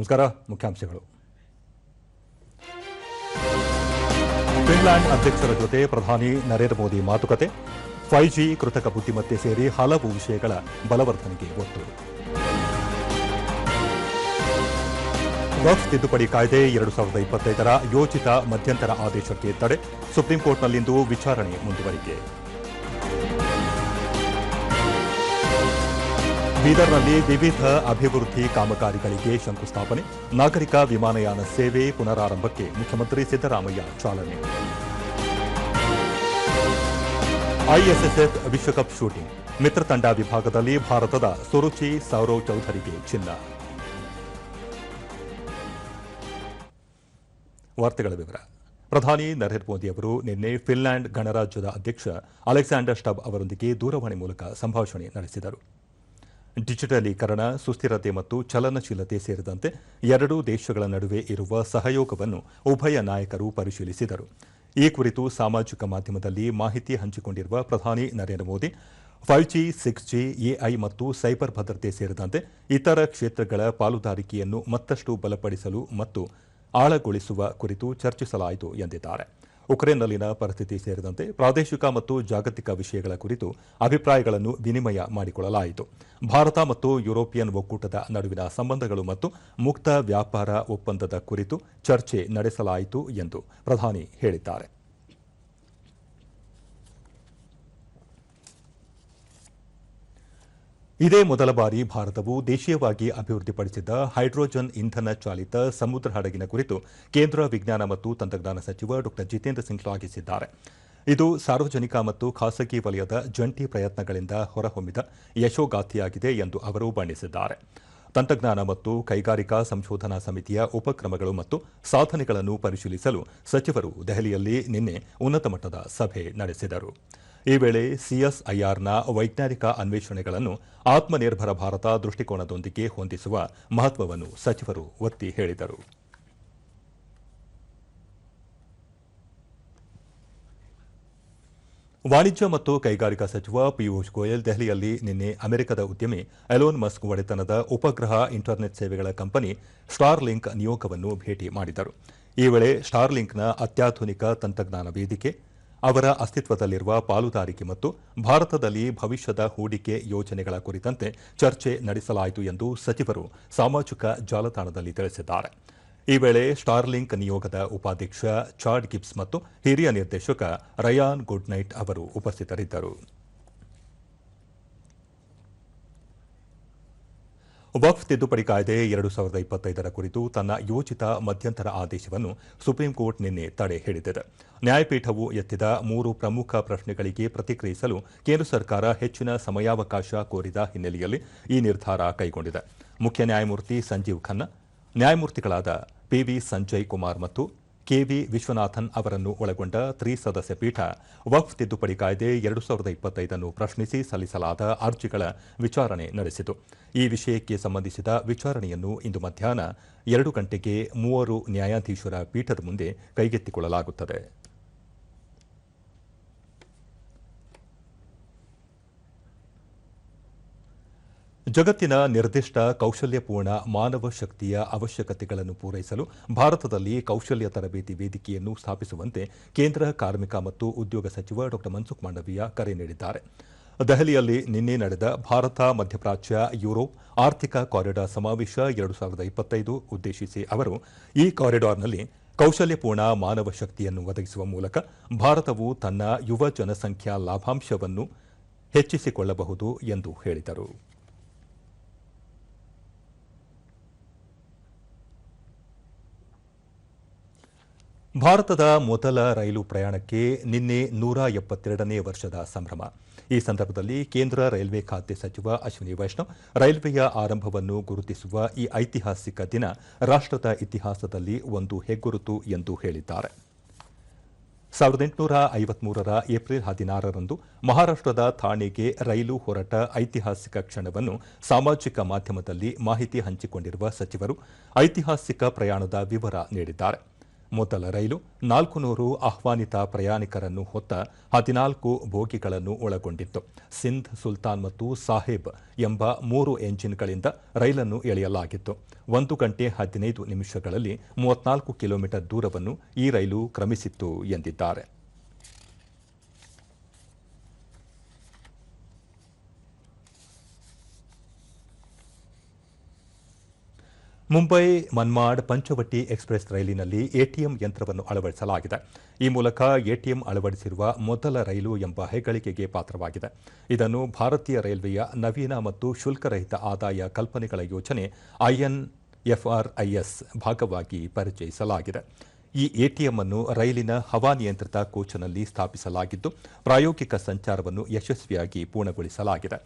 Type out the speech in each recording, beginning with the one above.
ನಮಸ್ಕಾರ. ಮುಖ್ಯಾಂಶಗಳು. ಫಿನ್ಲ್ಯಾಂಡ್ ಅಧ್ಯಕ್ಷರ ಜೊತೆ ಪ್ರಧಾನಿ ನರೇಂದ್ರ ಮೋದಿ ಮಾತುಕತೆ. 5G ಕೃತಕ ಬುದ್ಧಿಮತ್ತೆ ಸೇರಿ ಹಲವು ವಿಷಯಗಳ ಬಲವರ್ಧನೆಗೆ ಒತ್ತು. ವಕ್ಫ್ ತಿದ್ದುಪಡಿ ಕಾಯ್ದೆ 2025ರ ಯೋಜಿತ ಮಧ್ಯಂತರ ಆದೇಶಕ್ಕೆ ತಡೆ. ಸುಪ್ರೀಂ ಕೋರ್ಟ್ನಲ್ಲಿಂದು ವಿಚಾರಣೆ ಮುಂದುವರಿಕೆ. ಬೀದರ್ನಲ್ಲಿ ವಿವಿಧ ಅಭಿವೃದ್ಧಿ ಕಾಮಗಾರಿಗಳಿಗೆ ಶಂಕುಸ್ಥಾಪನೆ. ನಾಗರಿಕ ವಿಮಾನಯಾನ ಸೇವೆ ಪುನರಾರಂಭಕ್ಕೆ ಮುಖ್ಯಮಂತ್ರಿ ಸಿದ್ದರಾಮಯ್ಯ ಚಾಲನೆ. ಐಎಸ್ಎಸ್ಎಫ್ ವಿಶ್ವಕಪ್ ಶೂಟಿಂಗ್ ಮಿತ್ರತಂಡ ವಿಭಾಗದಲ್ಲಿ ಭಾರತದ ಸುರುಚಿ ಸೌರವ್ ಚೌಧರಿಗೆ ಚಿನ್ನ. ವಾರ್ತೆಗಳ ವಿವರ. ಪ್ರಧಾನಿ ನರೇಂದ್ರ ಮೋದಿ ಅವರು ನಿನ್ನೆ ಫಿನ್ಲ್ಯಾಂಡ್ ಗಣರಾಜ್ಯದ ಅಧ್ಯಕ್ಷ ಅಲೆಕ್ಸಾಂಡರ್ ಸ್ಟಬ್ ಅವರೊಂದಿಗೆ ದೂರವಾಣಿ ಮೂಲಕ ಸಂಭಾಷಣೆ ನಡೆಸಿದರು. ಡಿಜಿಟಲೀಕರಣ, ಸುಸ್ಥಿರತೆ ಮತ್ತು ಚಲನಶೀಲತೆ ಸೇರಿದಂತೆ ಎರಡೂ ದೇಶಗಳ ನಡುವೆ ಇರುವ ಸಹಯೋಗವನ್ನು ಉಭಯ ನಾಯಕರು ಪರಿಶೀಲಿಸಿದರು. ಈ ಕುರಿತು ಸಾಮಾಜಿಕ ಮಾಧ್ಯಮದಲ್ಲಿ ಮಾಹಿತಿ ಹಂಚಿಕೊಂಡಿರುವ ಪ್ರಧಾನಿ Narendra Modi 5G, 6G, AI ಮತ್ತು ಸೈಬರ್ ಭದ್ರತೆ ಸೇರಿದಂತೆ ಇತರ ಕ್ಷೇತ್ರಗಳ ಪಾಲುದಾರಿಕೆಯನ್ನು ಮತ್ತಷ್ಟು ಬಲಪಡಿಸಲು ಮತ್ತು ಆಳಗೊಳಿಸುವ ಕುರಿತು ಚರ್ಚಿಸಲಾಯಿತು ಎಂದಿದ್ದಾರೆ. ಉಕ್ರೇನ್ನಲ್ಲಿನ ಪರಿಸ್ಥಿತಿ ಸೇರಿದಂತೆ ಪ್ರಾದೇಶಿಕ ಮತ್ತು ಜಾಗತಿಕ ವಿಷಯಗಳ ಕುರಿತು ಅಭಿಪ್ರಾಯಗಳನ್ನು ವಿನಿಮಯ ಮಾಡಿಕೊಳ್ಳಲಾಯಿತು. ಭಾರತ ಮತ್ತು ಯುರೋಪಿಯನ್ ಒಕ್ಕೂಟದ ನಡುವಿನ ಸಂಬಂಧಗಳು ಮತ್ತು ಮುಕ್ತ ವ್ಯಾಪಾರ ಒಪ್ಪಂದದ ಕುರಿತು ಚರ್ಚೆ ನಡೆಸಲಾಯಿತು ಎಂದು ಪ್ರಧಾನಿ ಹೇಳಿದ್ದಾರೆ. ಇದೇ ಮೊದಲ ಬಾರಿ ಭಾರತವು ದೇಶೀಯವಾಗಿ ಅಭಿವೃದ್ಧಿಪಡಿಸಿದ್ದ ಹೈಡ್ರೋಜನ್ ಇಂಧನ ಚಾಲಿತ ಸಮುದ್ರ ಹಡಗಿನ ಕುರಿತು ಕೇಂದ್ರ ವಿಜ್ಞಾನ ಮತ್ತು ತಂತ್ರಜ್ಞಾನ ಸಚಿವ ಡಾ ಜಿತೇಂದ್ರ ಸಿಂಗ್ ಶ್ಲಾಘಿಸಿದ್ದಾರೆ. ಇದು ಸಾರ್ವಜನಿಕ ಮತ್ತು ಖಾಸಗಿ ವಲಯದ ಜಂಟಿ ಪ್ರಯತ್ನಗಳಿಂದ ಹೊರಹೊಮ್ಮಿದ ಯಶೋಗಾಥೆಯಾಗಿದೆ ಎಂದು ಅವರು ಬಣ್ಣಿಸಿದ್ದಾರೆ. ತಂತ್ರಜ್ಞಾನ ಮತ್ತು ಕೈಗಾರಿಕಾ ಸಂಶೋಧನಾ ಸಮಿತಿಯ ಉಪಕ್ರಮಗಳು ಮತ್ತು ಸಾಧನೆಗಳನ್ನು ಪರಿಶೀಲಿಸಲು ಸಚಿವರು ದೆಹಲಿಯಲ್ಲಿ ನಿನ್ನೆ ಉನ್ನತ ಮಟ್ಟದ ಸಭೆ ನಡೆಸಿದರು. ಈ ವೇಳೆ ಸಿಎಸ್ಐಆರ್ನ ವೈಜ್ಞಾನಿಕ ಅನ್ವೇಷಣೆಗಳನ್ನು ಆತ್ಮನಿರ್ಭರ ಭಾರತ ದೃಷ್ಟಿಕೋನದೊಂದಿಗೆ ಹೊಂದಿಸುವ ಮಹತ್ವವನ್ನು ಸಚಿವರು ಒತ್ತಿ ಹೇಳಿದರು. ವಾಣಿಜ್ಯ ಮತ್ತು ಕೈಗಾರಿಕಾ ಸಚಿವ ಪಿಯೂಷ್ ಗೋಯಲ್ ದೆಹಲಿಯಲ್ಲಿ ನಿನ್ನೆ ಅಮೆರಿಕದ ಉದ್ಯಮಿ ಎಲೋನ್ ಮಸ್ಕ್ ಒಡೆತನದ ಉಪಗ್ರಹ ಇಂಟರ್ನೆಟ್ ಸೇವೆಗಳ ಕಂಪನಿ ಸ್ಟಾರ್ಲಿಂಕ್ ನಿಯೋಗವನ್ನು ಭೇಟಿ ಮಾಡಿದರು. ಈ ವೇಳೆ ಸ್ಟಾರ್ಲಿಂಕ್ನ ಅತ್ಯಾಧುನಿಕ ತಂತ್ರಜ್ಞಾನ ವೇದಿಕೆ, ಅವರ ಅಸ್ತಿತ್ವದಲ್ಲಿರುವ ಪಾಲುದಾರಿಕೆ ಮತ್ತು ಭಾರತದಲ್ಲಿ ಭವಿಷ್ಯದ ಹೂಡಿಕೆ ಯೋಜನೆಗಳ ಕುರಿತಂತೆ ಚರ್ಚೆ ನಡೆಸಲಾಯಿತು ಎಂದು ಸಚಿವರು ಸಾಮಾಜಿಕ ಜಾಲತಾಣದಲ್ಲಿ ತಿಳಿಸಿದ್ದಾರೆ. ಈ ವೇಳೆ ಸ್ಟಾರ್ಲಿಂಕ್ ನಿಯೋಗದ ಉಪಾಧ್ಯಕ್ಷ ಚಾಡ್ ಗಿಬ್ಸ್ ಮತ್ತು ಹಿರಿಯ ನಿರ್ದೇಶಕ ರಯಾನ್ ಗುಡ್ನೈಟ್ ಅವರು ಉಪಸ್ಥಿತರಿದ್ದರು. ವಕ್ಫ್ ತಿದ್ದುಪಡಿ ಕಾಯ್ದೆ 2025ರ ಕುರಿತು ತನ್ನ ಯೋಜಿತ ಮಧ್ಯಂತರ ಆದೇಶವನ್ನು ಸುಪ್ರೀಂ ಕೋರ್ಟ್ ನಿನ್ನೆ ತಡೆ ಹಿಡಿದಿದೆ. ನ್ಯಾಯಪೀಠವು ಎತ್ತಿದ 3 ಪ್ರಮುಖ ಪ್ರಶ್ನೆಗಳಿಗೆ ಪ್ರತಿಕ್ರಿಯಿಸಲು ಕೇಂದ್ರ ಸರ್ಕಾರ ಹೆಚ್ಚಿನ ಸಮಯಾವಕಾಶ ಕೋರಿದ ಹಿನ್ನೆಲೆಯಲ್ಲಿ ಈ ನಿರ್ಧಾರ ಕೈಗೊಂಡಿದೆ. ಮುಖ್ಯ ನ್ಯಾಯಮೂರ್ತಿ ಸಂಜೀವ್ ಖನ್ನಾ, ನ್ಯಾಯಮೂರ್ತಿಗಳಾದ ಪಿವಿ ಸಂಜಯ್ ಕುಮಾರ್ ಮತ್ತು ಕೆವಿ ವಿಶ್ವನಾಥನ್ ಅವರನ್ನು ಒಳಗೊಂಡ ತ್ರಿಸದಸ್ಯ ಪೀಠ ವಕ್ಫ್ ತಿದ್ದುಪಡಿ ಕಾಯ್ದೆ 2025 ಪ್ರಶ್ನಿಸಿ ಸಲ್ಲಿಸಲಾದ ಅರ್ಜಿಗಳ ವಿಚಾರಣೆ ನಡೆಸಿತು. ಈ ವಿಷಯಕ್ಕೆ ಸಂಬಂಧಿಸಿದ ವಿಚಾರಣೆಯನ್ನು ಇಂದು ಮಧ್ಯಾಹ್ನ 2 ಗಂಟೆಗೆ 3 ನ್ಯಾಯಾಧೀಶರ ಪೀಠದ ಮುಂದೆ ಕೈಗೆತ್ತಿಕೊಳ್ಳಲಾಗುತ್ತದೆ. ಜಗತ್ತಿನ ನಿರ್ದಿಷ್ಟ ಕೌಶಲ್ಯಪೂರ್ಣ ಮಾನವ ಶಕ್ತಿಯ ಅವಶ್ಯಕತೆಗಳನ್ನು ಪೂರೈಸಲು ಭಾರತದಲ್ಲಿ ಕೌಶಲ್ಯ ತರಬೇತಿ ವೇದಿಕೆಯನ್ನು ಸ್ಥಾಪಿಸುವಂತೆ ಕೇಂದ್ರ ಕಾರ್ಮಿಕ ಮತ್ತು ಉದ್ಯೋಗ ಸಚಿವ ಡಾ ಮನ್ಸುಖ್ ಮಾಂಡವೀಯ ಕರೆ ನೀಡಿದ್ದಾರೆ. ದೆಹಲಿಯಲ್ಲಿ ನಿನ್ನೆ ನಡೆದ ಭಾರತ ಮಧ್ಯಪ್ರಾಚ್ಯ ಯುರೋಪ್ ಆರ್ಥಿಕ ಕಾರಿಡಾರ್ ಸಮಾವೇಶ 2025 ಉದ್ದೇಶಿಸಿ ಅವರು ಈ ಕಾರಿಡಾರ್ನಲ್ಲಿ ಕೌಶಲ್ಯಪೂರ್ಣ ಮಾನವ ಶಕ್ತಿಯನ್ನು ಒದಗಿಸುವ ಮೂಲಕ ಭಾರತವು ತನ್ನ ಯುವ ಜನಸಂಖ್ಯಾ ಲಾಭಾಂಶವನ್ನು ಹೆಚ್ಚಿಸಿಕೊಳ್ಳಬಹುದು ಎಂದು ಹೇಳಿದರು. ಭಾರತದ ಮೊದಲ ರೈಲು ಪ್ರಯಾಣಕ್ಕೆ ನಿನ್ನೆ 172ನೇ ವರ್ಷದ ಸಂಭ್ರಮ. ಈ ಸಂದರ್ಭದಲ್ಲಿ ಕೇಂದ್ರ ರೈಲ್ವೆ ಖಾತೆ ಸಚಿವ ಅಶ್ವಿನಿ ವೈಷ್ಣವ್ ರೈಲ್ವೆಯ ಆರಂಭವನ್ನು ಗುರುತಿಸುವ ಈ ಐತಿಹಾಸಿಕ ದಿನ ರಾಷ್ಟ್ರದ ಇತಿಹಾಸದಲ್ಲಿ ಒಂದು ಹೆಗ್ಗುರುತು ಎಂದು ಹೇಳಿದ್ದಾರೆ. 1853ರ ಏಪ್ರಿಲ್ 16ರಂದು ಮಹಾರಾಷ್ಟ್ರದ ಥಾಣೆಗೆ ರೈಲು ಹೊರಟ ಐತಿಹಾಸಿಕ ಕ್ಷಣವನ್ನು ಸಾಮಾಜಿಕ ಮಾಧ್ಯಮದಲ್ಲಿ ಮಾಹಿತಿ ಹಂಚಿಕೊಂಡಿರುವ ಸಚಿವರು ಐತಿಹಾಸಿಕ ಪ್ರಯಾಣದ ವಿವರ ನೀಡಿದ್ದಾರೆ. ಮೊದಲ ರೈಲು 400 ಆಹ್ವಾನಿತ ಪ್ರಯಾಣಿಕರನ್ನು ಹೊತ್ತ 14 ಬೋಗಿಗಳನ್ನು ಒಳಗೊಂಡಿತ್ತು. ಸಿಂಧ್, ಸುಲ್ತಾನ್ ಮತ್ತು ಸಾಹೇಬ್ ಎಂಬ 3 ಎಂಜಿನ್ಗಳಿಂದ ರೈಲನ್ನು ಎಳೆಯಲಾಗಿತ್ತು. 1 ಗಂಟೆ 15 ನಿಮಿಷಗಳಲ್ಲಿ 34 ಕಿಲೋಮೀಟರ್ ದೂರವನ್ನು ಈ ರೈಲು ಕ್ರಮಿಸಿತ್ತು ಎಂದಿದ್ದಾರೆ. ಮುಂಬೈ ಮನ್ಮಾಡ್ ಪಂಚವಟಿ ಎಕ್ಸ್ಪ್ರೆಸ್ ರೈಲಿನಲ್ಲಿ ಎಟಿಎಂ ಯಂತ್ರವನ್ನು ಅಳವಡಿಸಲಾಗಿದೆ. ಈ ಮೂಲಕ ಎಟಿಎಂ ಅಳವಡಿಸಿರುವ ಮೊದಲ ರೈಲು ಎಂಬ ಹೆಗ್ಗಳಿಕೆಗೆ ಪಾತ್ರವಾಗಿದೆ. ಇದನ್ನು ಭಾರತೀಯ ರೈಲ್ವೆಯ ನವೀನ ಮತ್ತು ಶುಲ್ಕರಹಿತ ಆದಾಯ ಕಲ್ಪನೆಗಳ ಯೋಜನೆ INFRIS ಭಾಗವಾಗಿ ಪರಿಚಯಿಸಲಾಗಿದೆ. ಈ ಎಟಿಎಂ ಅನ್ನು ರೈಲಿನ ಹವಾನಿಯಂತ್ರಿತ ಕೋಚ್ನಲ್ಲಿ ಸ್ಥಾಪಿಸಲಾಗಿದ್ದು, ಪ್ರಾಯೋಗಿಕ ಸಂಚಾರವನ್ನು ಯಶಸ್ವಿಯಾಗಿ ಪೂರ್ಣಗೊಳಿಸಲಾಗಿದೆ.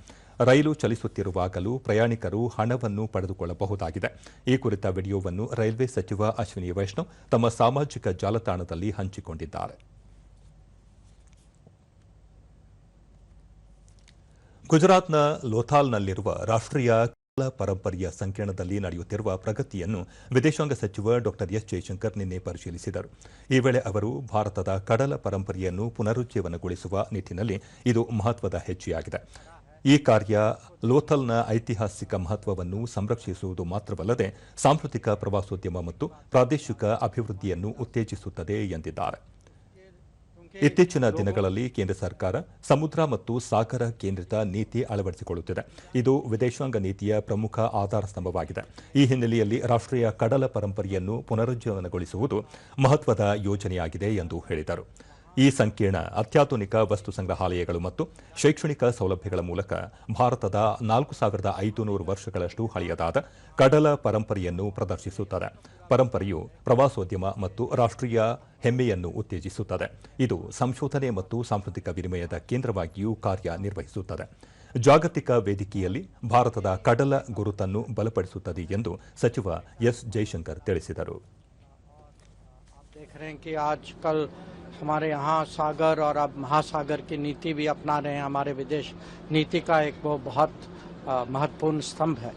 ರೈಲು ಚಲಿಸುತ್ತಿರುವಾಗಲೂ ಪ್ರಯಾಣಿಕರು ಹಣವನ್ನು ಪಡೆದುಕೊಳ್ಳಬಹುದಾಗಿದೆ. ಈ ಕುರಿತ ವಿಡಿಯೋವನ್ನು ರೈಲ್ವೆ ಸಚಿವ ಅಶ್ವಿನಿ ವೈಷ್ಣವ್ ತಮ್ಮ ಸಾಮಾಜಿಕ ಜಾಲತಾಣದಲ್ಲಿ ಹಂಚಿಕೊಂಡಿದ್ದಾರೆ. ಗುಜರಾತ್ನ ಲೋಥಾಲ್ನಲ್ಲಿರುವ ರಾಷ್ಟ್ರೀಯ ಕಡಲ ಪರಂಪರೆಯ ಸಂಕೀರ್ಣದಲ್ಲಿ ನಡೆಯುತ್ತಿರುವ ಪ್ರಗತಿಯನ್ನು ವಿದೇಶಾಂಗ ಸಚಿವ ಡಾ ಎಸ್ ಜಯಶಂಕರ್ ನಿನ್ನೆ ಪರಿಶೀಲಿಸಿದರು. ಈ ವೇಳೆ ಅವರು ಭಾರತದ ಕಡಲ ಪರಂಪರೆಯನ್ನು ಪುನರುಜ್ಜೀವನಗೊಳಿಸುವ ನಿಟ್ಟಿನಲ್ಲಿ ಇದು ಮಹತ್ವದ ಹೆಜ್ಜೆಯಾಗಿದೆ. ಈ ಕಾರ್ಯ ಲೋಥಲ್ನ ಐತಿಹಾಸಿಕ ಮಹತ್ವವನ್ನು ಸಂರಕ್ಷಿಸುವುದು ಮಾತ್ರವಲ್ಲದೆ ಸಾಂಸ್ಕೃತಿಕ ಪ್ರವಾಸೋದ್ಯಮ ಮತ್ತು ಪ್ರಾದೇಶಿಕ ಅಭಿವೃದ್ಧಿಯನ್ನು ಉತ್ತೇಜಿಸುತ್ತದೆ ಎಂದಿದ್ದಾರೆ. ಇತ್ತೀಚಿನ ದಿನಗಳಲ್ಲಿ ಕೇಂದ್ರ ಸರ್ಕಾರ ಸಮುದ್ರ ಮತ್ತು ಸಾಗರ ಕೇಂದ್ರಿತ ನೀತಿ ಅಳವಡಿಸಿಕೊಳ್ಳುತ್ತಿದೆ. ಇದು ವಿದೇಶಾಂಗ ನೀತಿಯ ಪ್ರಮುಖ ಆಧಾರ ಸ್ತಂಭವಾಗಿದೆ. ಈ ಹಿನ್ನೆಲೆಯಲ್ಲಿ ರಾಷ್ಟ್ರೀಯ ಕಡಲ ಪರಂಪರೆಯನ್ನು ಪುನರುಜ್ಜೀವನಗೊಳಿಸುವುದು ಮಹತ್ವದ ಯೋಜನೆಯಾಗಿದೆ ಎಂದು ಹೇಳಿದರು. ಈ ಸಂಕೀರ್ಣ ಅತ್ಯಾಧುನಿಕ ವಸ್ತು ಸಂಗ್ರಹಾಲಯಗಳು ಮತ್ತು ಶೈಕ್ಷಣಿಕ ಸೌಲಭ್ಯಗಳ ಮೂಲಕ ಭಾರತದ 4500 ವರ್ಷಗಳಷ್ಟು ಹಳೆಯದಾದ ಕಡಲ ಪರಂಪರೆಯನ್ನು ಪ್ರದರ್ಶಿಸುತ್ತದೆ. ಪರಂಪರೆಯು ಪ್ರವಾಸೋದ್ಯಮ ಮತ್ತು ರಾಷ್ಟ್ರೀಯ ಹೆಮ್ಮೆಯನ್ನು ಉತ್ತೇಜಿಸುತ್ತದೆ. ಇದು ಸಂಶೋಧನೆ ಮತ್ತು ಸಾಂಸ್ಕೃತಿಕ ವಿನಿಮಯದ ಕೇಂದ್ರವಾಗಿಯೂ ಕಾರ್ಯನಿರ್ವಹಿಸುತ್ತದೆ. ಜಾಗತಿಕ ವೇದಿಕೆಯಲ್ಲಿ ಭಾರತದ ಕಡಲ ಗುರುತನ್ನು ಬಲಪಡಿಸುತ್ತದೆ ಎಂದು ಸಚಿವ ಎಸ್ ಜೈಶಂಕರ್ ತಿಳಿಸಿದರು. देख रहे हैं कि आजकल हमारे यहाँ सागर और अब महासागर की नीति भी अपना रहे हैं. हमारे विदेश नीति का एक वो बहुत महत्वपूर्ण स्तंभ है.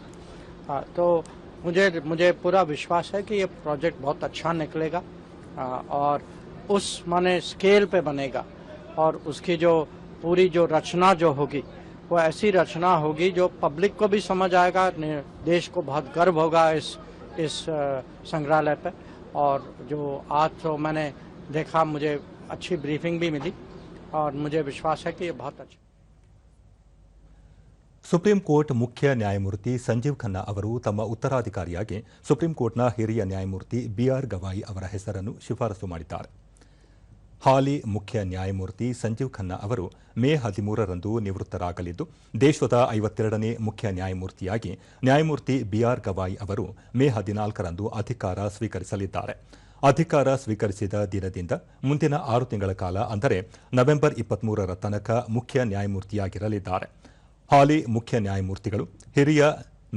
तो मुझे पूरा विश्वास है कि ये प्रोजेक्ट बहुत अच्छा निकलेगा और उस माने स्केल पे बनेगा और उसकी जो पूरी जो रचना जो होगी वो ऐसी रचना होगी जो पब्लिक को भी समझ आएगा. देश को बहुत गर्व होगा इस संग्रहालय पे. और जो आज तो मैंने देखा, मुझे अच्छी ब्रीफिंग भी मिली और मुझे विश्वास है कि ये बहुत अच्छा. ಸುಪ್ರೀಂ ಕೋರ್ಟ್ ಮುಖ್ಯ ನ್ಯಾಯಮೂರ್ತಿ ಸಂಜೀವ್ ಖನ್ನಾ ಅವರು ತಮ್ಮ ಉತ್ತರಾಧಿಕಾರಿಯಾಗಿ ಸುಪ್ರೀಂ ಕೋರ್ಟ್ನ ಹಿರಿಯ ನ್ಯಾಯಮೂರ್ತಿ BR ಗವಾಯಿ ಅವರ ಹೆಸರನ್ನು ಶಿಫಾರಸು ಮಾಡಿದ್ದಾರೆ. ಹಾಲಿ ಮುಖ್ಯ ನ್ಯಾಯಮೂರ್ತಿ ಸಂಜೀವ್ ಖನ್ನಾ ಅವರು ಮೇ 13ರಂದು ನಿವೃತ್ತರಾಗಲಿದ್ದು, ದೇಶದ 52ನೇ ಮುಖ್ಯ ನ್ಯಾಯಮೂರ್ತಿಯಾಗಿ ನ್ಯಾಯಮೂರ್ತಿ BR ಗವಾಯಿ ಅವರು ಮೇ 14ರಂದು ಅಧಿಕಾರ ಸ್ವೀಕರಿಸಲಿದ್ದಾರೆ. ಅಧಿಕಾರ ಸ್ವೀಕರಿಸಿದ ದಿನದಿಂದ ಮುಂದಿನ 6 ತಿಂಗಳ ಕಾಲ, ಅಂದರೆ ನವೆಂಬರ್ 23ರ ತನಕ ಮುಖ್ಯ ನ್ಯಾಯಮೂರ್ತಿಯಾಗಿರಲಿದ್ದಾರೆ. ಹಾಲಿ ಮುಖ್ಯ ನ್ಯಾಯಮೂರ್ತಿಗಳು ಹಿರಿಯ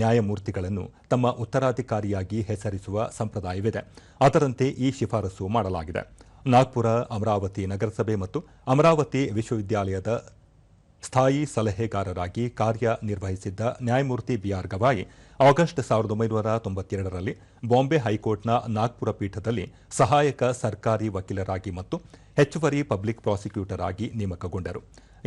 ನ್ಯಾಯಮೂರ್ತಿಗಳನ್ನು ತಮ್ಮ ಉತ್ತರಾಧಿಕಾರಿಯಾಗಿ ಹೆಸರಿಸುವ ಸಂಪ್ರದಾಯವಿದೆ. ಅದರಂತೆ ಈ ಶಿಫಾರಸು ಮಾಡಲಾಗಿದೆ. ನಾಗ್ಪುರ, ಅಮರಾವತಿ ನಗರಸಭೆ ಮತ್ತು ಅಮರಾವತಿ ವಿಶ್ವವಿದ್ಯಾಲಯದ ಸ್ಥಾಯಿ ಸಲಹೆಗಾರರಾಗಿ ಕಾರ್ಯನಿರ್ವಹಿಸಿದ್ದ ನ್ಯಾಯಮೂರ್ತಿ BR ಗವಾಯಿ ಆಗಸ್ಟ್ 1992ರಲ್ಲಿ ಬಾಂಬೆ ಹೈಕೋರ್ಟ್ನ ನಾಗ್ಪುರ ಪೀಠದಲ್ಲಿ ಸಹಾಯಕ ಸರ್ಕಾರಿ ವಕೀಲರಾಗಿ ಮತ್ತು ಹೆಚ್ಚುವರಿ ಪಬ್ಲಿಕ್ ಪ್ರಾಸಿಕ್ಯೂಟರ್ ಆಗಿ ನೇಮಕಗೊಂಡರು.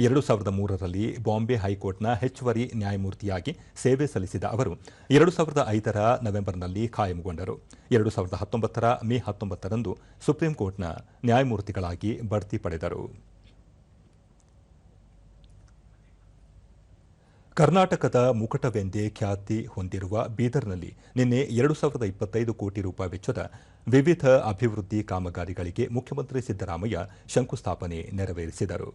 2003ರಲ್ಲಿ ಬಾಂಬೆ ಹೈಕೋರ್ಟ್ನ ಹೆಚ್ಚುವರಿ ನ್ಯಾಯಮೂರ್ತಿಯಾಗಿ ಸೇವೆ ಸಲ್ಲಿಸಿದ ಅವರು 2005ರ ನವೆಂಬರ್ನಲ್ಲಿ ಖಾಯಂಗೊಂಡರು. 2019ರ ಮೇ 19ರಂದು ಸುಪ್ರೀಂ ಕೋರ್ಟ್ನ ನ್ಯಾಯಮೂರ್ತಿಗಳಾಗಿ ಬಡ್ತಿ ಪಡೆದರು. ಕರ್ನಾಟಕದ ಮುಕುಟವೆಂದೇ ಖ್ಯಾತಿ ಹೊಂದಿರುವ ಬೀದರ್ನಲ್ಲಿ ನಿನ್ನೆ 2025 ಕೋಟಿ ರೂಪಾಯಿ ವೆಚ್ಚದ ವಿವಿಧ ಅಭಿವೃದ್ಧಿ ಕಾಮಗಾರಿಗಳಿಗೆ ಮುಖ್ಯಮಂತ್ರಿ ಸಿದ್ದರಾಮಯ್ಯ ಶಂಕುಸ್ಥಾಪನೆ ನೆರವೇರಿಸಿದರು.